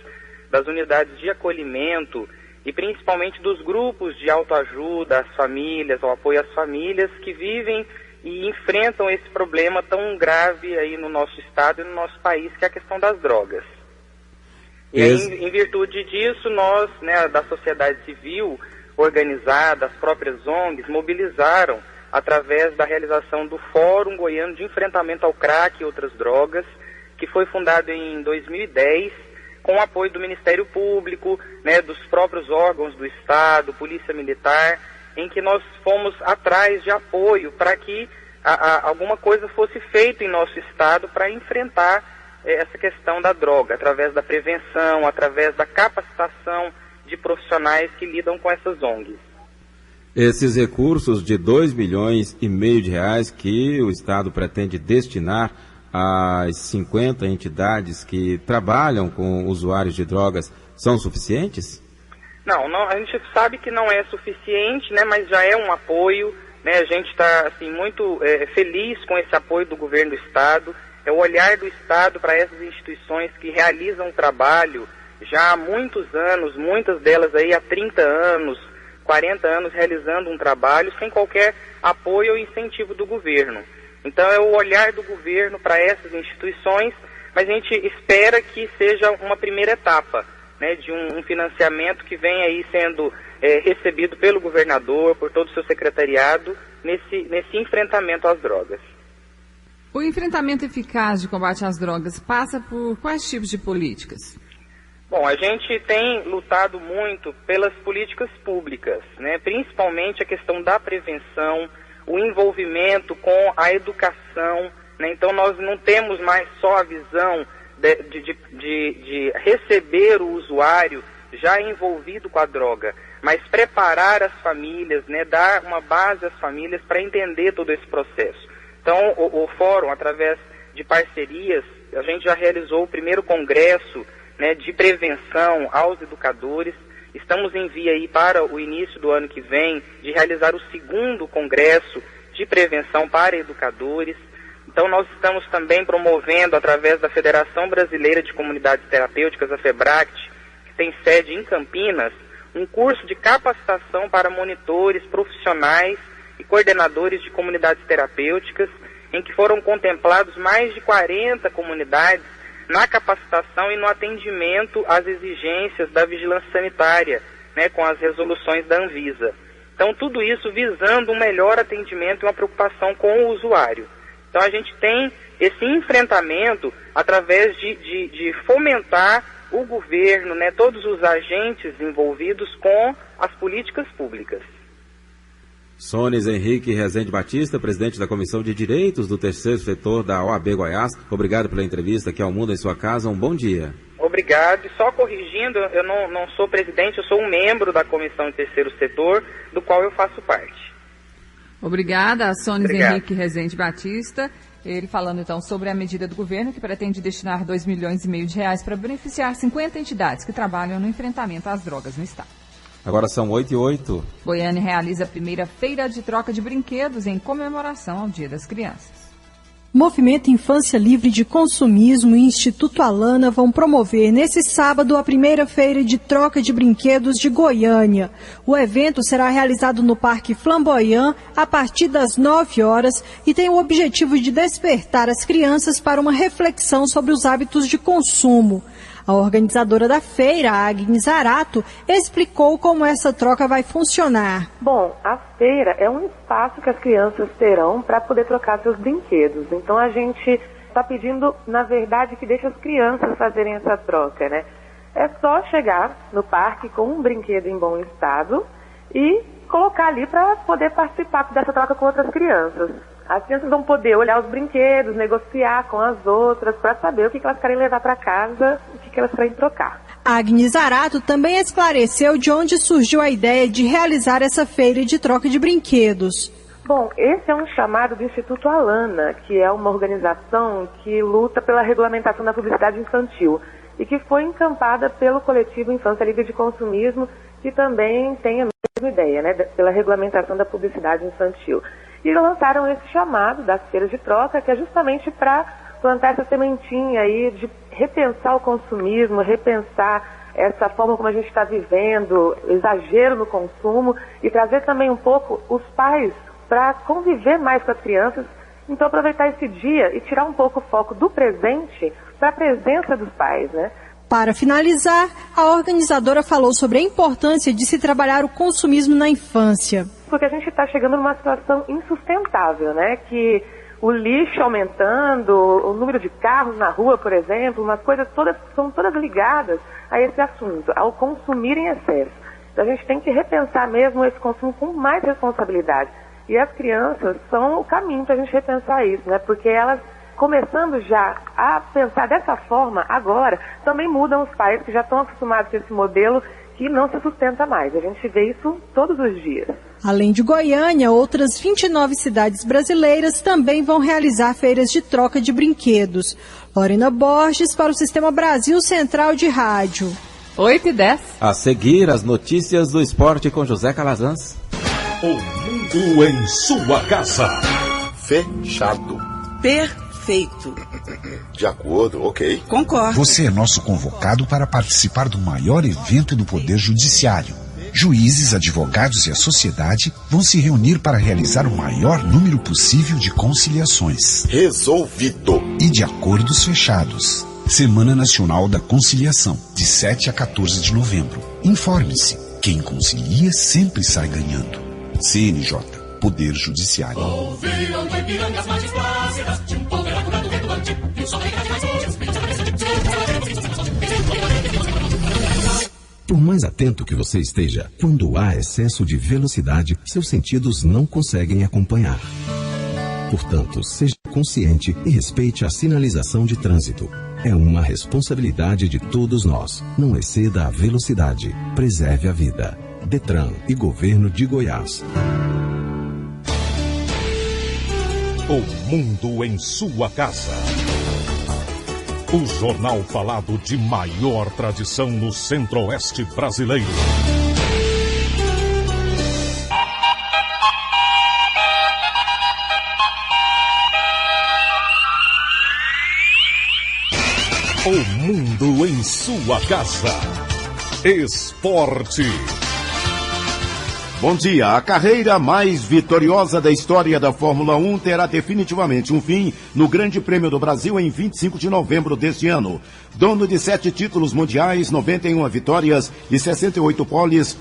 das unidades de acolhimento e principalmente dos grupos de autoajuda às famílias, ao apoio às famílias que vivem e enfrentam esse problema tão grave aí no nosso estado e no nosso país, que é a questão das drogas. E aí, em virtude disso, nós, né, da sociedade civil organizada, as próprias ONGs, mobilizaram através da realização do Fórum Goiano de Enfrentamento ao Crack e Outras Drogas, que foi fundado em 2010, com o apoio do Ministério Público, né, dos próprios órgãos do Estado, Polícia Militar, em que nós fomos atrás de apoio para que alguma coisa fosse feita em nosso Estado para enfrentar essa questão da droga, através da prevenção, através da capacitação de profissionais que lidam com essas ONGs. Esses recursos de R$2,5 milhões que o Estado pretende destinar às 50 entidades que trabalham com usuários de drogas são suficientes? Não, a gente sabe que não é suficiente, né, mas já é um apoio, né, a gente está assim, muito feliz com esse apoio do governo do Estado, é o olhar do Estado para essas instituições que realizam trabalho já há muitos anos, muitas delas aí há 30 anos, 40 anos realizando um trabalho sem qualquer apoio ou incentivo do governo. Então é o olhar do governo para essas instituições, mas a gente espera que seja uma primeira etapa, né, de um financiamento que vem aí sendo recebido pelo governador, por todo o seu secretariado, nesse enfrentamento às drogas. O enfrentamento eficaz de combate às drogas passa por quais tipos de políticas? Bom, a gente tem lutado muito pelas políticas públicas, né? Principalmente a questão da prevenção, o envolvimento com a educação, né? Então nós não temos mais só a visão de receber o usuário já envolvido com a droga, mas preparar as famílias, né? Dar uma base às famílias para entender todo esse processo. Então o fórum, através de parcerias, a gente já realizou o primeiro congresso, né, de prevenção aos educadores. Estamos em via aí para o início do ano que vem de realizar o segundo congresso de prevenção para educadores. Então nós estamos também promovendo, através da Federação Brasileira de Comunidades Terapêuticas, a FEBRACT, que tem sede em Campinas, um curso de capacitação para monitores, profissionais e coordenadores de comunidades terapêuticas, em que foram contemplados mais de 40 comunidades na capacitação e no atendimento às exigências da vigilância sanitária, né, com as resoluções da Anvisa. Então, tudo isso visando um melhor atendimento e uma preocupação com o usuário. Então, a gente tem esse enfrentamento através de fomentar o governo, né, todos os agentes envolvidos com as políticas públicas. Sones Henrique Rezende Batista, presidente da Comissão de Direitos do Terceiro Setor da OAB Goiás. Obrigado pela entrevista aqui ao Mundo em Sua Casa. Um bom dia. Obrigado. E só corrigindo, eu não sou presidente, eu sou um membro da Comissão de Terceiro Setor, do qual eu faço parte. Obrigada, Sones Henrique Rezende Batista. Ele falando então sobre a medida do governo que pretende destinar R$2,5 milhões para beneficiar 50 entidades que trabalham no enfrentamento às drogas no estado. Agora são 8h08. Goiânia realiza a primeira feira de troca de brinquedos em comemoração ao Dia das Crianças. Movimento Infância Livre de Consumismo e Instituto Alana vão promover nesse sábado a primeira feira de troca de brinquedos de Goiânia. O evento será realizado no Parque Flamboyant a partir das 9 horas e tem o objetivo de despertar as crianças para uma reflexão sobre os hábitos de consumo. A organizadora da feira, Agnes Zarato, explicou como essa troca vai funcionar. Bom, a feira é um espaço que as crianças terão para poder trocar seus brinquedos. Então a gente está pedindo, na verdade, que deixe as crianças fazerem essa troca, né? É só chegar no parque com um brinquedo em bom estado e colocar ali para poder participar dessa troca com outras crianças. As crianças vão poder olhar os brinquedos, negociar com as outras para saber o que elas querem levar para casa e o que elas querem trocar. A Agnes Zarato também esclareceu de onde surgiu a ideia de realizar essa feira de troca de brinquedos. Bom, esse é um chamado do Instituto Alana, que é uma organização que luta pela regulamentação da publicidade infantil e que foi encampada pelo coletivo Infância Livre de Consumismo, que também tem a mesma ideia, né, pela regulamentação da publicidade infantil. E lançaram esse chamado das feiras de troca, que é justamente para plantar essa sementinha aí de repensar o consumismo, repensar essa forma como a gente está vivendo, exagero no consumo, e trazer também um pouco os pais para conviver mais com as crianças. Então aproveitar esse dia e tirar um pouco o foco do presente para a presença dos pais, né? Para finalizar, a organizadora falou sobre a importância de se trabalhar o consumismo na infância. Porque a gente está chegando numa situação insustentável, né? Que o lixo aumentando, o número de carros na rua, por exemplo, umas coisas todas são todas ligadas a esse assunto, ao consumir em excesso. Então a gente tem que repensar mesmo esse consumo com mais responsabilidade. E as crianças são o caminho para a gente repensar isso, né? Porque elas, começando já a pensar dessa forma agora, também mudam os pais que já estão acostumados com esse modelo que não se sustenta mais. A gente vê isso todos os dias. Além de Goiânia, outras 29 cidades brasileiras também vão realizar feiras de troca de brinquedos. Lorena Borges para o Sistema Brasil Central de Rádio. 8h10. A seguir, as notícias do esporte com José Calazans. O mundo em sua casa. Fechado. Perfeito. De acordo, ok. Concordo. Você é nosso convocado para participar do maior evento do Poder Judiciário. Juízes, advogados e a sociedade vão se reunir para realizar o maior número possível de conciliações. Resolvido. E de acordos fechados. Semana Nacional da Conciliação, de 7 a 14 de novembro. Informe-se. Quem concilia sempre sai ganhando. CNJ, Poder Judiciário. Ouviram do Ipiranga as margens plácidas, de um povo era curado retumbante, e o sol da igreja mais hoje, Por mais atento que você esteja, quando há excesso de velocidade, seus sentidos não conseguem acompanhar. Portanto, seja consciente e respeite a sinalização de trânsito. É uma responsabilidade de todos nós. Não exceda a velocidade. Preserve a vida. Detran e Governo de Goiás. O mundo em sua casa. O jornal falado de maior tradição no Centro-Oeste brasileiro. O mundo em sua casa. Esporte. Bom dia. A carreira mais vitoriosa da história da Fórmula 1 terá definitivamente um fim no Grande Prêmio do Brasil em 25 de novembro deste ano. Dono de 7 títulos mundiais, 91 vitórias e 68 poles,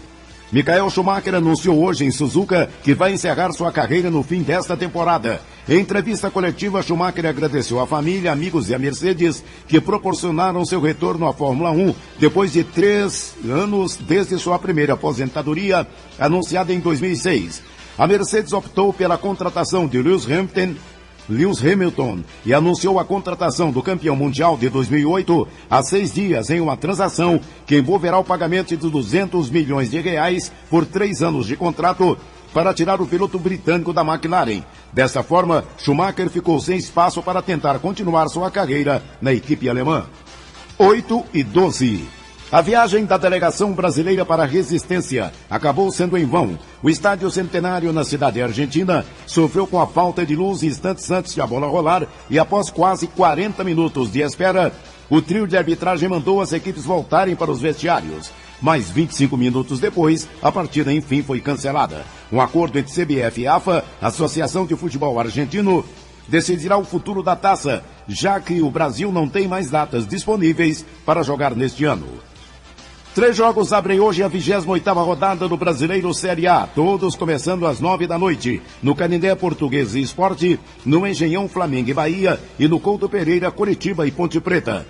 Michael Schumacher anunciou hoje em Suzuka que vai encerrar sua carreira no fim desta temporada. Em entrevista coletiva, Schumacher agradeceu à família, amigos e a Mercedes que proporcionaram seu retorno à Fórmula 1 depois de 3 anos desde sua primeira aposentadoria, anunciada em 2006. A Mercedes optou pela contratação de Lewis Hamilton e anunciou a contratação do campeão mundial de 2008 há 6 dias em uma transação que envolverá o pagamento de 200 milhões de reais por 3 anos de contrato para tirar o piloto britânico da McLaren. Dessa forma, Schumacher ficou sem espaço para tentar continuar sua carreira na equipe alemã. 8h12. A viagem da delegação brasileira para a Resistência acabou sendo em vão. O estádio Centenário na cidade argentina sofreu com a falta de luz instantes antes de a bola rolar e após quase 40 minutos de espera, o trio de arbitragem mandou as equipes voltarem para os vestiários. Mas 25 minutos depois, a partida enfim foi cancelada. Um acordo entre CBF e AFA, Associação de Futebol Argentino, decidirá o futuro da taça, já que o Brasil não tem mais datas disponíveis para jogar neste ano. 3 jogos abrem hoje a 28ª rodada do Brasileiro Série A, todos começando às 9 da noite. No Canindé, Português e Esporte, no Engenhão, Flamengo e Bahia, e no Couto Pereira, Curitiba e Ponte Preta.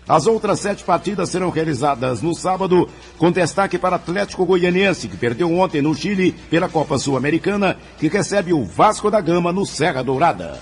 As outras 7 partidas serão realizadas no sábado, com destaque para Atlético Goianiense, que perdeu ontem no Chile pela Copa Sul-Americana, que recebe o Vasco da Gama no Serra Dourada.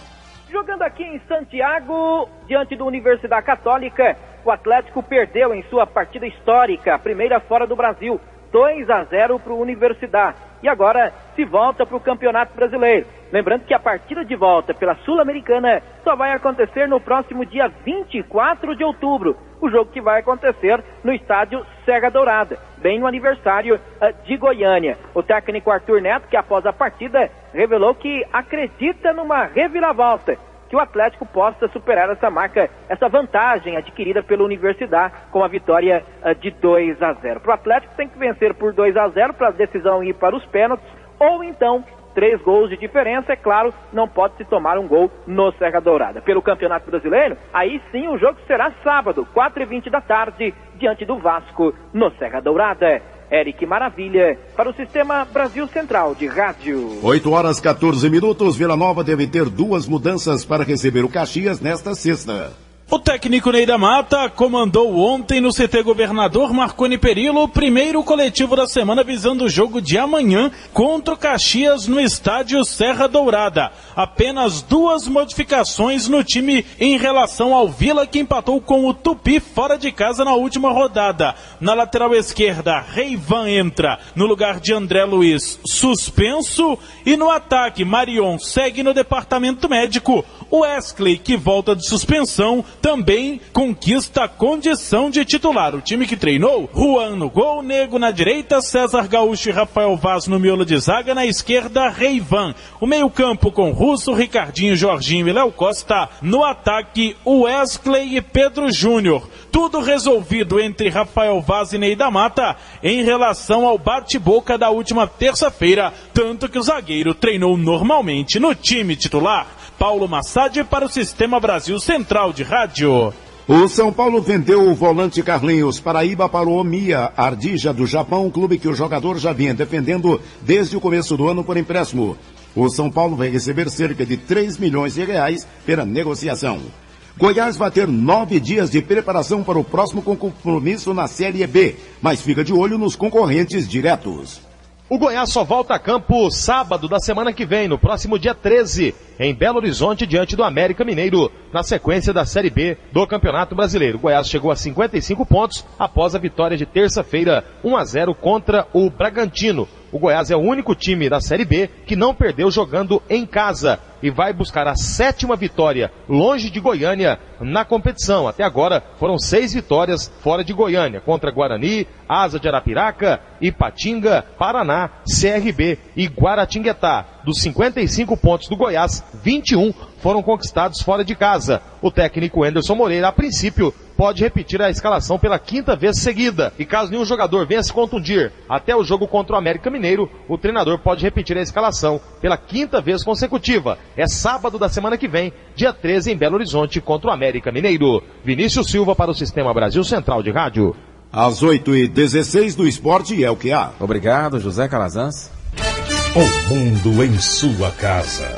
Jogando aqui em Santiago, diante da Universidade Católica, o Atlético perdeu em sua partida histórica, a primeira fora do Brasil, 2-0 para o Universidade. E agora se volta para o Campeonato Brasileiro. Lembrando que a partida de volta pela Sul-Americana só vai acontecer no próximo dia 24 de outubro. O jogo que vai acontecer no estádio Serra Dourada, bem no aniversário de Goiânia. O técnico Arthur Neto, que após a partida revelou que acredita numa reviravolta, que o Atlético possa superar essa marca, essa vantagem adquirida pela Universidade com a vitória de 2-0. Para o Atlético tem que vencer por 2-0 para a decisão ir para os pênaltis, ou então 3 gols de diferença, é claro, não pode se tomar um gol no Serra Dourada. Pelo Campeonato Brasileiro, aí sim o jogo será sábado, 4h20 da tarde, diante do Vasco, no Serra Dourada. Eric Maravilha, para o Sistema Brasil Central de Rádio. 8h14, Vila Nova deve ter 2 mudanças para receber o Caxias nesta sexta. O técnico Ney da Mata comandou ontem no CT Governador Marconi Perillo o primeiro coletivo da semana visando o jogo de amanhã contra o Caxias no estádio Serra Dourada. Apenas 2 modificações no time em relação ao Vila, que empatou com o Tupi fora de casa na última rodada. Na lateral esquerda, Reivan entra no lugar de André Luiz, suspenso, e no ataque, Marion segue no departamento médico. O Wesley, que volta de suspensão, também conquista a condição de titular. O time que treinou, Juan no gol, Nego na direita, César Gaúcho e Rafael Vaz no miolo de zaga, na esquerda, Reivan. O meio-campo com Russo, Ricardinho, Jorginho e Léo Costa. No ataque, Wesley e Pedro Júnior. Tudo resolvido entre Rafael Vaz e Ney da Mata em relação ao bate-boca da última terça-feira, tanto que o zagueiro treinou normalmente no time titular. Paulo Massad para o Sistema Brasil Central de Rádio. O São Paulo vendeu o volante Carlinhos Paraíba para o Omiya Ardija do Japão, um clube que o jogador já vinha defendendo desde o começo do ano por empréstimo. O São Paulo vai receber cerca de 3 milhões de reais pela negociação. Goiás vai ter 9 dias de preparação para o próximo compromisso na Série B, mas fica de olho nos concorrentes diretos. O Goiás só volta a campo sábado da semana que vem, no próximo dia 13, em Belo Horizonte, diante do América Mineiro, na sequência da Série B do Campeonato Brasileiro. O Goiás chegou a 55 pontos após a vitória de terça-feira, 1-0 contra o Bragantino. O Goiás é o único time da Série B que não perdeu jogando em casa e vai buscar a 7ª vitória longe de Goiânia na competição. Até agora foram 6 vitórias fora de Goiânia, contra Guarani, Asa de Arapiraca, Ipatinga, Paraná, CRB e Guaratinguetá. Dos 55 pontos do Goiás, 21 foram conquistados fora de casa. O técnico Anderson Moreira, a princípio, pode repetir a escalação pela 5ª vez seguida. E caso nenhum jogador venha se contundir até o jogo contra o América Mineiro, o treinador pode repetir a escalação pela 5ª vez consecutiva. É sábado da semana que vem, dia 13, em Belo Horizonte, contra o América Mineiro. Vinícius Silva para o Sistema Brasil Central de Rádio. Às 8h16 do esporte é o que há. Obrigado, José Calazans. O mundo em sua casa.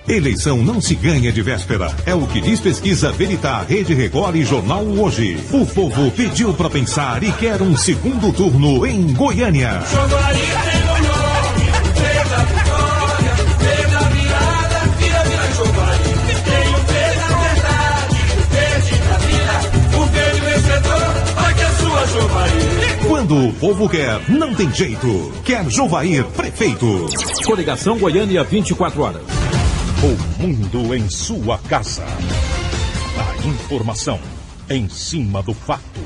Eleição não se ganha de véspera. É o que diz pesquisa Veritar, Rede Record e Jornal Hoje. O povo pediu para pensar e quer um segundo turno em Goiânia. Quando o povo quer, não tem jeito. Quer Jovair prefeito. Coligação Goiânia 24 horas. O mundo em sua casa. A informação em cima do fato.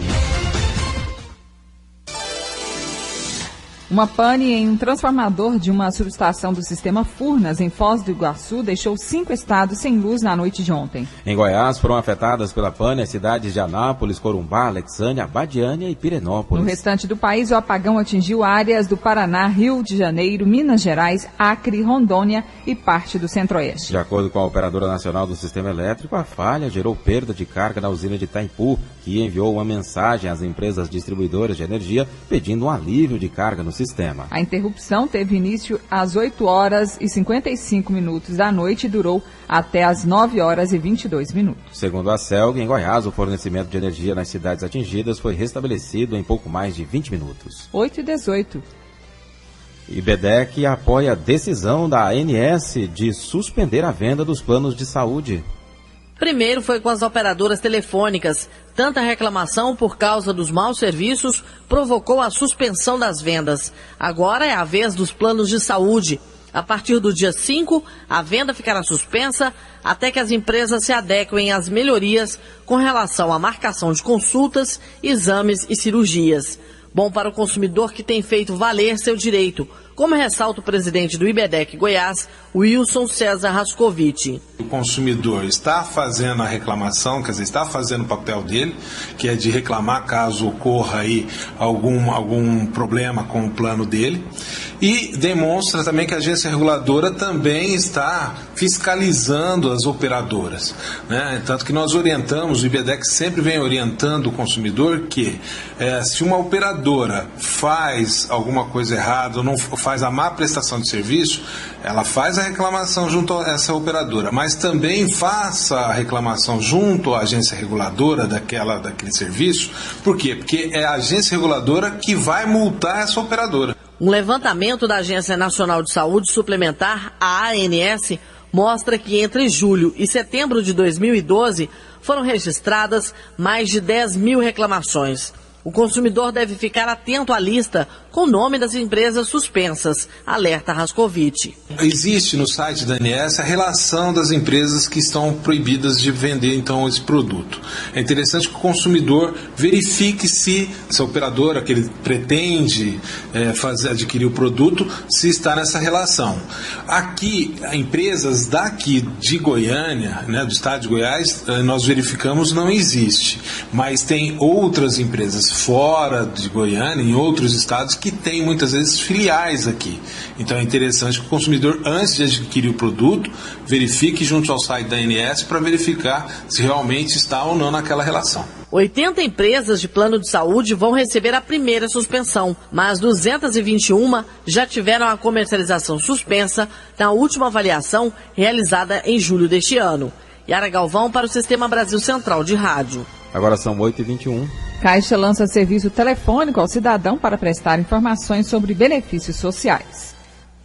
Uma pane em um transformador de uma subestação do sistema Furnas, em Foz do Iguaçu, deixou 5 estados sem luz na noite de ontem. Em Goiás, foram afetadas pela pane as cidades de Anápolis, Corumbá, Alexânia, Abadiânia e Pirenópolis. No restante do país, o apagão atingiu áreas do Paraná, Rio de Janeiro, Minas Gerais, Acre, Rondônia e parte do Centro-Oeste. De acordo com a Operadora Nacional do Sistema Elétrico, a falha gerou perda de carga na usina de Itaipu, que enviou uma mensagem às empresas distribuidoras de energia pedindo um alívio de carga no sistema. A interrupção teve início às 8h55 da noite e durou até às 9h22. Segundo a CELG, em Goiás, o fornecimento de energia nas cidades atingidas foi restabelecido em pouco mais de 20 minutos. 8h18. IBEDEC apoia a decisão da ANS de suspender a venda dos planos de saúde. Primeiro foi com as operadoras telefônicas. Tanta reclamação por causa dos maus serviços provocou a suspensão das vendas. Agora é a vez dos planos de saúde. A partir do dia 5, a venda ficará suspensa até que as empresas se adequem às melhorias com relação à marcação de consultas, exames e cirurgias. Bom para o consumidor que tem feito valer seu direito, como ressalta o presidente do IBEDEC Goiás, Wilson César Rascovitch. O consumidor está fazendo a reclamação, quer dizer, está fazendo o papel dele, que é de reclamar caso ocorra aí algum problema com o plano dele, e demonstra também que a agência reguladora também está fiscalizando as operadoras, né? Tanto que nós orientamos, o IBEDEC sempre vem orientando o consumidor que se uma operadora faz alguma coisa errada ou não faz a má prestação de serviço, ela faz a reclamação junto a essa operadora, mas também faça a reclamação junto à agência reguladora daquele serviço. Por quê? Porque é a agência reguladora que vai multar essa operadora. Um levantamento da Agência Nacional de Saúde Suplementar, a ANS, mostra que entre julho e setembro de 2012 foram registradas mais de 10 mil reclamações. O consumidor deve ficar atento à lista com o nome das empresas suspensas, alerta Rascovitch. Existe no site da ANS a relação das empresas que estão proibidas de vender então esse produto. É interessante que o consumidor verifique se essa operadora que ele pretende adquirir o produto, se está nessa relação. Aqui, empresas daqui de Goiânia, né, do estado de Goiás, nós verificamos não existe, mas tem outras empresas fora de Goiânia, em outros estados, que tem muitas vezes filiais aqui. Então é interessante que o consumidor, antes de adquirir o produto, verifique junto ao site da ANS para verificar se realmente está ou não naquela relação. 80 empresas de plano de saúde vão receber a primeira suspensão, mas 221 já tiveram a comercialização suspensa na última avaliação realizada em julho deste ano. Yara Galvão para o Sistema Brasil Central de Rádio. Agora são 8h21. Caixa lança serviço telefônico ao cidadão para prestar informações sobre benefícios sociais.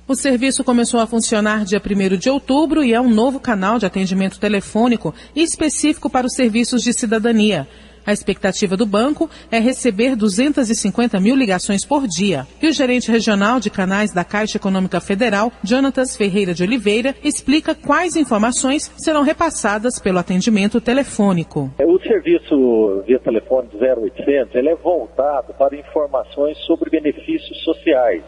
O serviço começou a funcionar dia 1º de outubro e é um novo canal de atendimento telefônico específico para os serviços de cidadania. A expectativa do banco é receber 250 mil ligações por dia. E o gerente regional de canais da Caixa Econômica Federal, Jonatas Ferreira de Oliveira, explica quais informações serão repassadas pelo atendimento telefônico. O serviço via telefone 0800, ele é voltado para informações sobre benefícios sociais.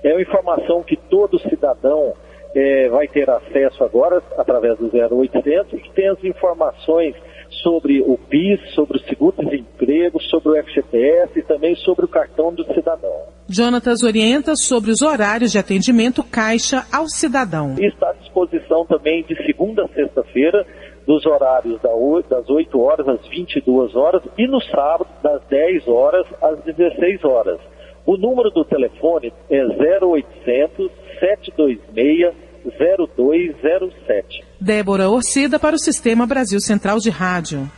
É uma informação que todo cidadão vai ter acesso agora através do 0800 e que tem as informações sobre o PIS, sobre o seguro-desemprego, sobre o FGTS e também sobre o cartão do cidadão. Jonatas orienta sobre os horários de atendimento Caixa ao cidadão. E está à disposição também de segunda a sexta-feira, dos horários das 8 horas às 22 horas e no sábado das 10 horas às 16 horas. O número do telefone é 0800 726 0207. Débora Orcida para o Sistema Brasil Central de Rádio.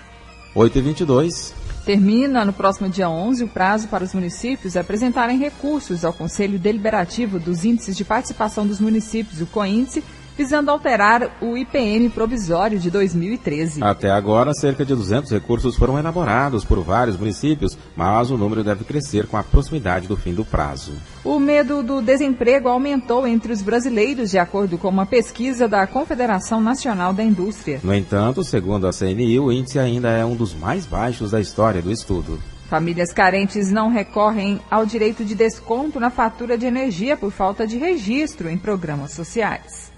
8h22. Termina no próximo dia 11 o prazo para os municípios apresentarem recursos ao Conselho Deliberativo dos Índices de Participação dos Municípios, o COINDSE, visando alterar o IPM provisório de 2013. Até agora, cerca de 200 recursos foram elaborados por vários municípios, mas o número deve crescer com a proximidade do fim do prazo. O medo do desemprego aumentou entre os brasileiros, de acordo com uma pesquisa da Confederação Nacional da Indústria. No entanto, segundo a CNI, o índice ainda é um dos mais baixos da história do estudo. Famílias carentes não recorrem ao direito de desconto na fatura de energia por falta de registro em programas sociais.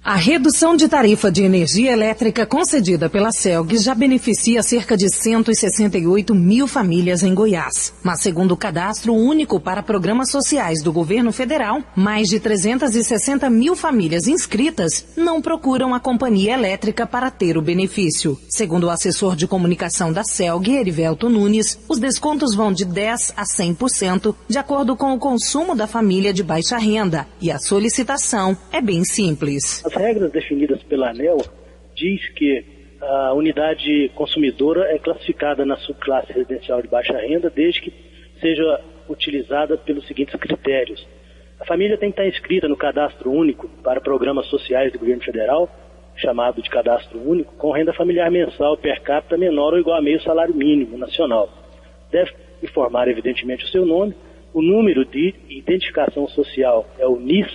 A redução de tarifa de energia elétrica concedida pela CELG já beneficia cerca de 168 mil famílias em Goiás. Mas segundo o Cadastro Único para Programas Sociais do Governo Federal, mais de 360 mil famílias inscritas não procuram a companhia elétrica para ter o benefício. Segundo o assessor de comunicação da CELG, Erivelto Nunes, os descontos vão de 10% a 100%, de acordo com o consumo da família de baixa renda. E a solicitação é bem simples. As regras definidas pela ANEEL diz que a unidade consumidora é classificada na subclasse residencial de baixa renda desde que seja utilizada pelos seguintes critérios. A família tem que estar inscrita no Cadastro Único para Programas Sociais do Governo Federal, chamado de Cadastro Único, com renda familiar mensal per capita menor ou igual a meio salário mínimo nacional. Deve informar, evidentemente, o seu nome, o número de identificação social é o NIS,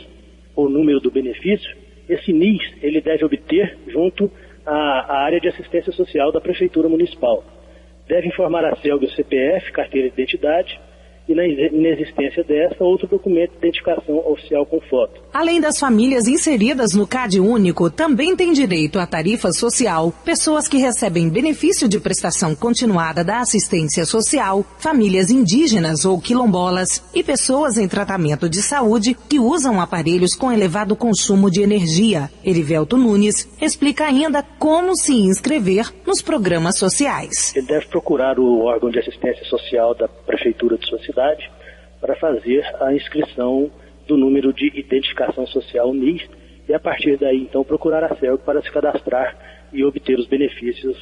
ou número do benefício. Esse NIS ele deve obter junto à área de assistência social da Prefeitura Municipal. Deve informar a CELG o CPF, carteira de identidade, e na inexistência dessa, outro documento de identificação oficial com foto. Além das famílias inseridas no CAD Único, também tem direito à tarifa social pessoas que recebem benefício de prestação continuada da assistência social, famílias indígenas ou quilombolas e pessoas em tratamento de saúde que usam aparelhos com elevado consumo de energia. Erivelto Nunes explica ainda como se inscrever nos programas sociais. Ele deve procurar o órgão de assistência social da prefeitura de sua cidade para fazer a inscrição do número de identificação social NIS e a partir daí então procurar a CELG para se cadastrar e obter os benefícios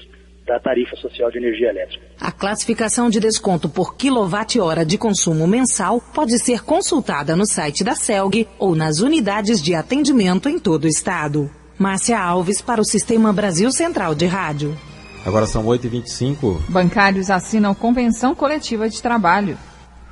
da tarifa social de energia elétrica. A classificação de desconto por quilowatt-hora de consumo mensal pode ser consultada no site da CELG ou nas unidades de atendimento em todo o estado. Márcia Alves para o Sistema Brasil Central de Rádio. Agora são 8h25. Bancários assinam convenção coletiva de trabalho.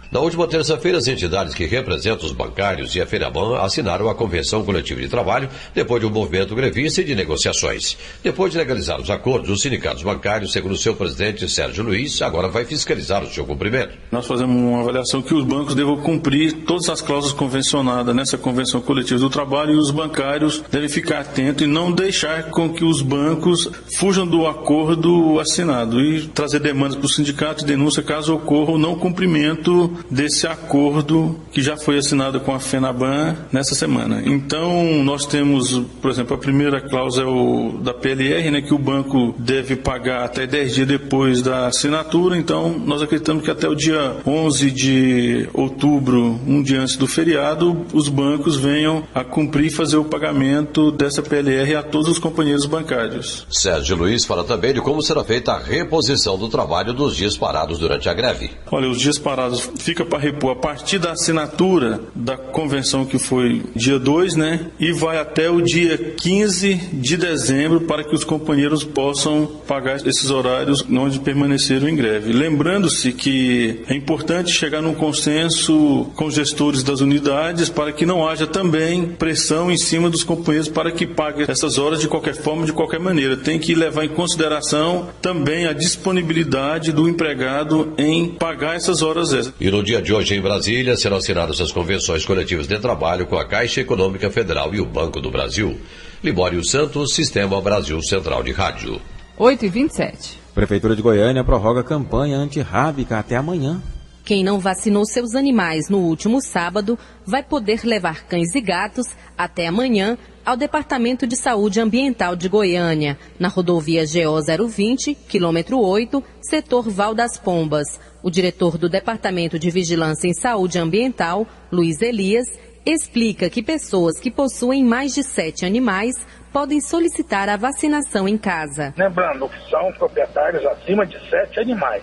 Na última terça-feira, as entidades que representam os bancários e a FENABAN assinaram a Convenção Coletiva de Trabalho depois de um movimento grevista e de negociações. Depois de legalizar os acordos, os sindicatos bancários, segundo seu presidente Sérgio Luiz, agora vai fiscalizar o seu cumprimento. Nós fazemos uma avaliação que os bancos devam cumprir todas as cláusulas convencionadas nessa Convenção Coletiva do Trabalho e os bancários devem ficar atentos e não deixar com que os bancos fujam do acordo assinado e trazer demandas para o sindicato e denúncia caso ocorra o não cumprimento desse acordo que já foi assinado com a FENABAN nessa semana. Então, nós temos, por exemplo, a primeira cláusula é da PLR, né, que o banco deve pagar até 10 dias depois da assinatura. Então, nós acreditamos que até o dia 11 de outubro, um dia antes do feriado, os bancos venham a cumprir e fazer o pagamento dessa PLR a todos os companheiros bancários. Sérgio Luiz fala também de como será feita a reposição do trabalho dos dias parados durante a greve. Olha, os dias parados fica para repor a partir da assinatura da convenção que foi dia 2, né? E vai até o dia 15 de dezembro para que os companheiros possam pagar esses horários onde permaneceram em greve. Lembrando-se que é importante chegar num consenso com os gestores das unidades para que não haja também pressão em cima dos companheiros para que paguem essas horas de qualquer forma, de qualquer maneira. Tem que levar em consideração também a disponibilidade do empregado em pagar essas horas extras. E no dia de hoje, em Brasília, serão assinadas as convenções coletivas de trabalho com a Caixa Econômica Federal e o Banco do Brasil. Libório Santos, Sistema Brasil Central de Rádio. 8h27. Prefeitura de Goiânia prorroga campanha antirrábica até amanhã. Quem não vacinou seus animais no último sábado vai poder levar cães e gatos até amanhã ao Departamento de Saúde Ambiental de Goiânia, na rodovia GO 020, quilômetro 8, setor Val das Pombas. O diretor do Departamento de Vigilância em Saúde Ambiental, Luiz Elias, explica que pessoas que possuem mais de 7 animais podem solicitar a vacinação em casa. Lembrando que são proprietários acima de 7 animais.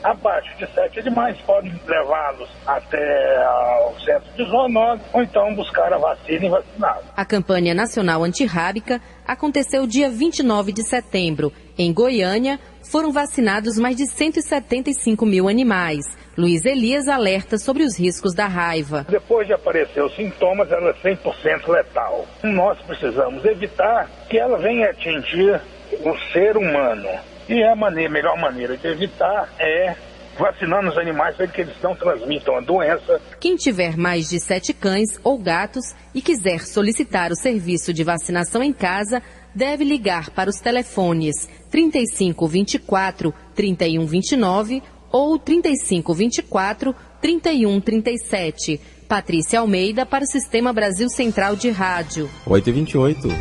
Abaixo de 7 animais podem levá-los até ao centro de zoonose ou então buscar a vacina e vaciná-los. A campanha nacional antirrábica aconteceu dia 29 de setembro. Em Goiânia, foram vacinados mais de 175 mil animais. Luiz Elias alerta sobre os riscos da raiva. Depois de aparecer os sintomas, ela é 100% letal. Nós precisamos evitar que ela venha atingir o ser humano. E a melhor maneira de evitar é vacinando os animais para que eles não transmitam a doença. Quem tiver mais de 7 cães ou gatos e quiser solicitar o serviço de vacinação em casa, deve ligar para os telefones 3524 3129 ou 3524 3137. Patrícia Almeida para o Sistema Brasil Central de Rádio. 8h28.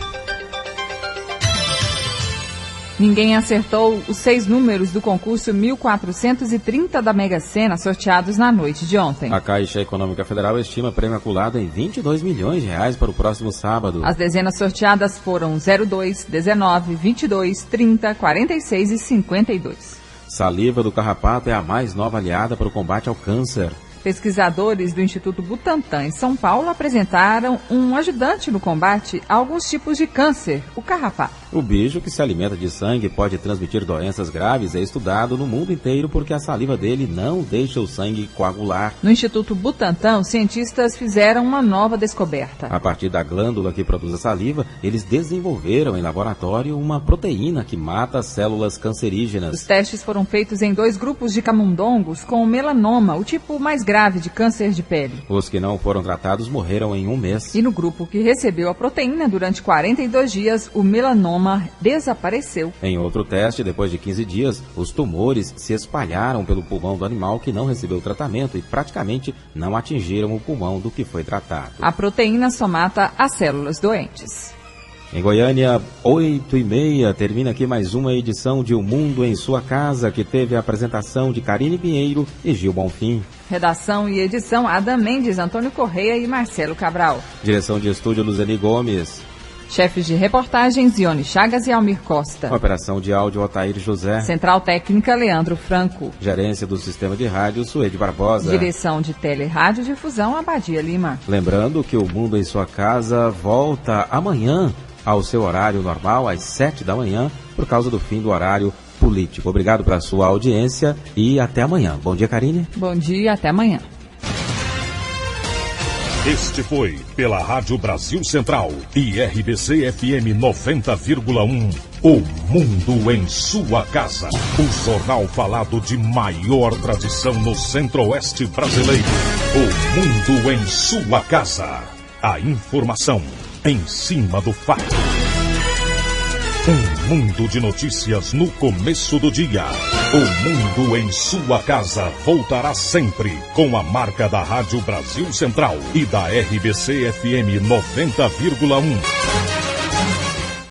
Ninguém acertou os 6 números do concurso 1430 da Mega Sena sorteados na noite de ontem. A Caixa Econômica Federal estima prêmio acumulado em R$22 milhões para o próximo sábado. As dezenas sorteadas foram 02, 19, 22, 30, 46 e 52. Saliva do carrapato é a mais nova aliada para o combate ao câncer. Pesquisadores do Instituto Butantan em São Paulo apresentaram um ajudante no combate a alguns tipos de câncer, o carrapato. O bicho, que se alimenta de sangue e pode transmitir doenças graves, é estudado no mundo inteiro porque a saliva dele não deixa o sangue coagular. No Instituto Butantan, os cientistas fizeram uma nova descoberta. A partir da glândula que produz a saliva, eles desenvolveram em laboratório uma proteína que mata células cancerígenas. Os testes foram feitos em 2 grupos de camundongos com melanoma, o tipo mais grave de câncer de pele. Os que não foram tratados morreram em 1 mês. E no grupo que recebeu a proteína durante 42 dias, o melanoma desapareceu. Em outro teste, depois de 15 dias, os tumores se espalharam pelo pulmão do animal que não recebeu tratamento e praticamente não atingiram o pulmão do que foi tratado. A proteína só mata as células doentes. Em Goiânia, 8h30, termina aqui mais uma edição de O Mundo em Sua Casa, que teve a apresentação de Karine Pinheiro e Gil Bonfim. Redação e edição, Adam Mendes, Antônio Correia e Marcelo Cabral. Direção de estúdio, Luzeni Gomes. Chefes de reportagens, Ione Chagas e Almir Costa. Operação de áudio, Otair José. Central técnica, Leandro Franco. Gerência do sistema de rádio, Suede Barbosa. Direção de Tele-Rádio Difusão, Abadia Lima. Lembrando que O Mundo em Sua Casa volta amanhã ao seu horário normal, às 7 da manhã, por causa do fim do horário político. Obrigado pela sua audiência e até amanhã. Bom dia, Karine. Bom dia, até amanhã. Este foi, pela Rádio Brasil Central e RBC FM 90,1, O Mundo em Sua Casa. O jornal falado de maior tradição no Centro-Oeste brasileiro. O Mundo em Sua Casa. A informação em cima do fato. Um mundo de notícias no começo do dia. O Mundo em Sua Casa voltará sempre com a marca da Rádio Brasil Central e da RBC FM 90,1.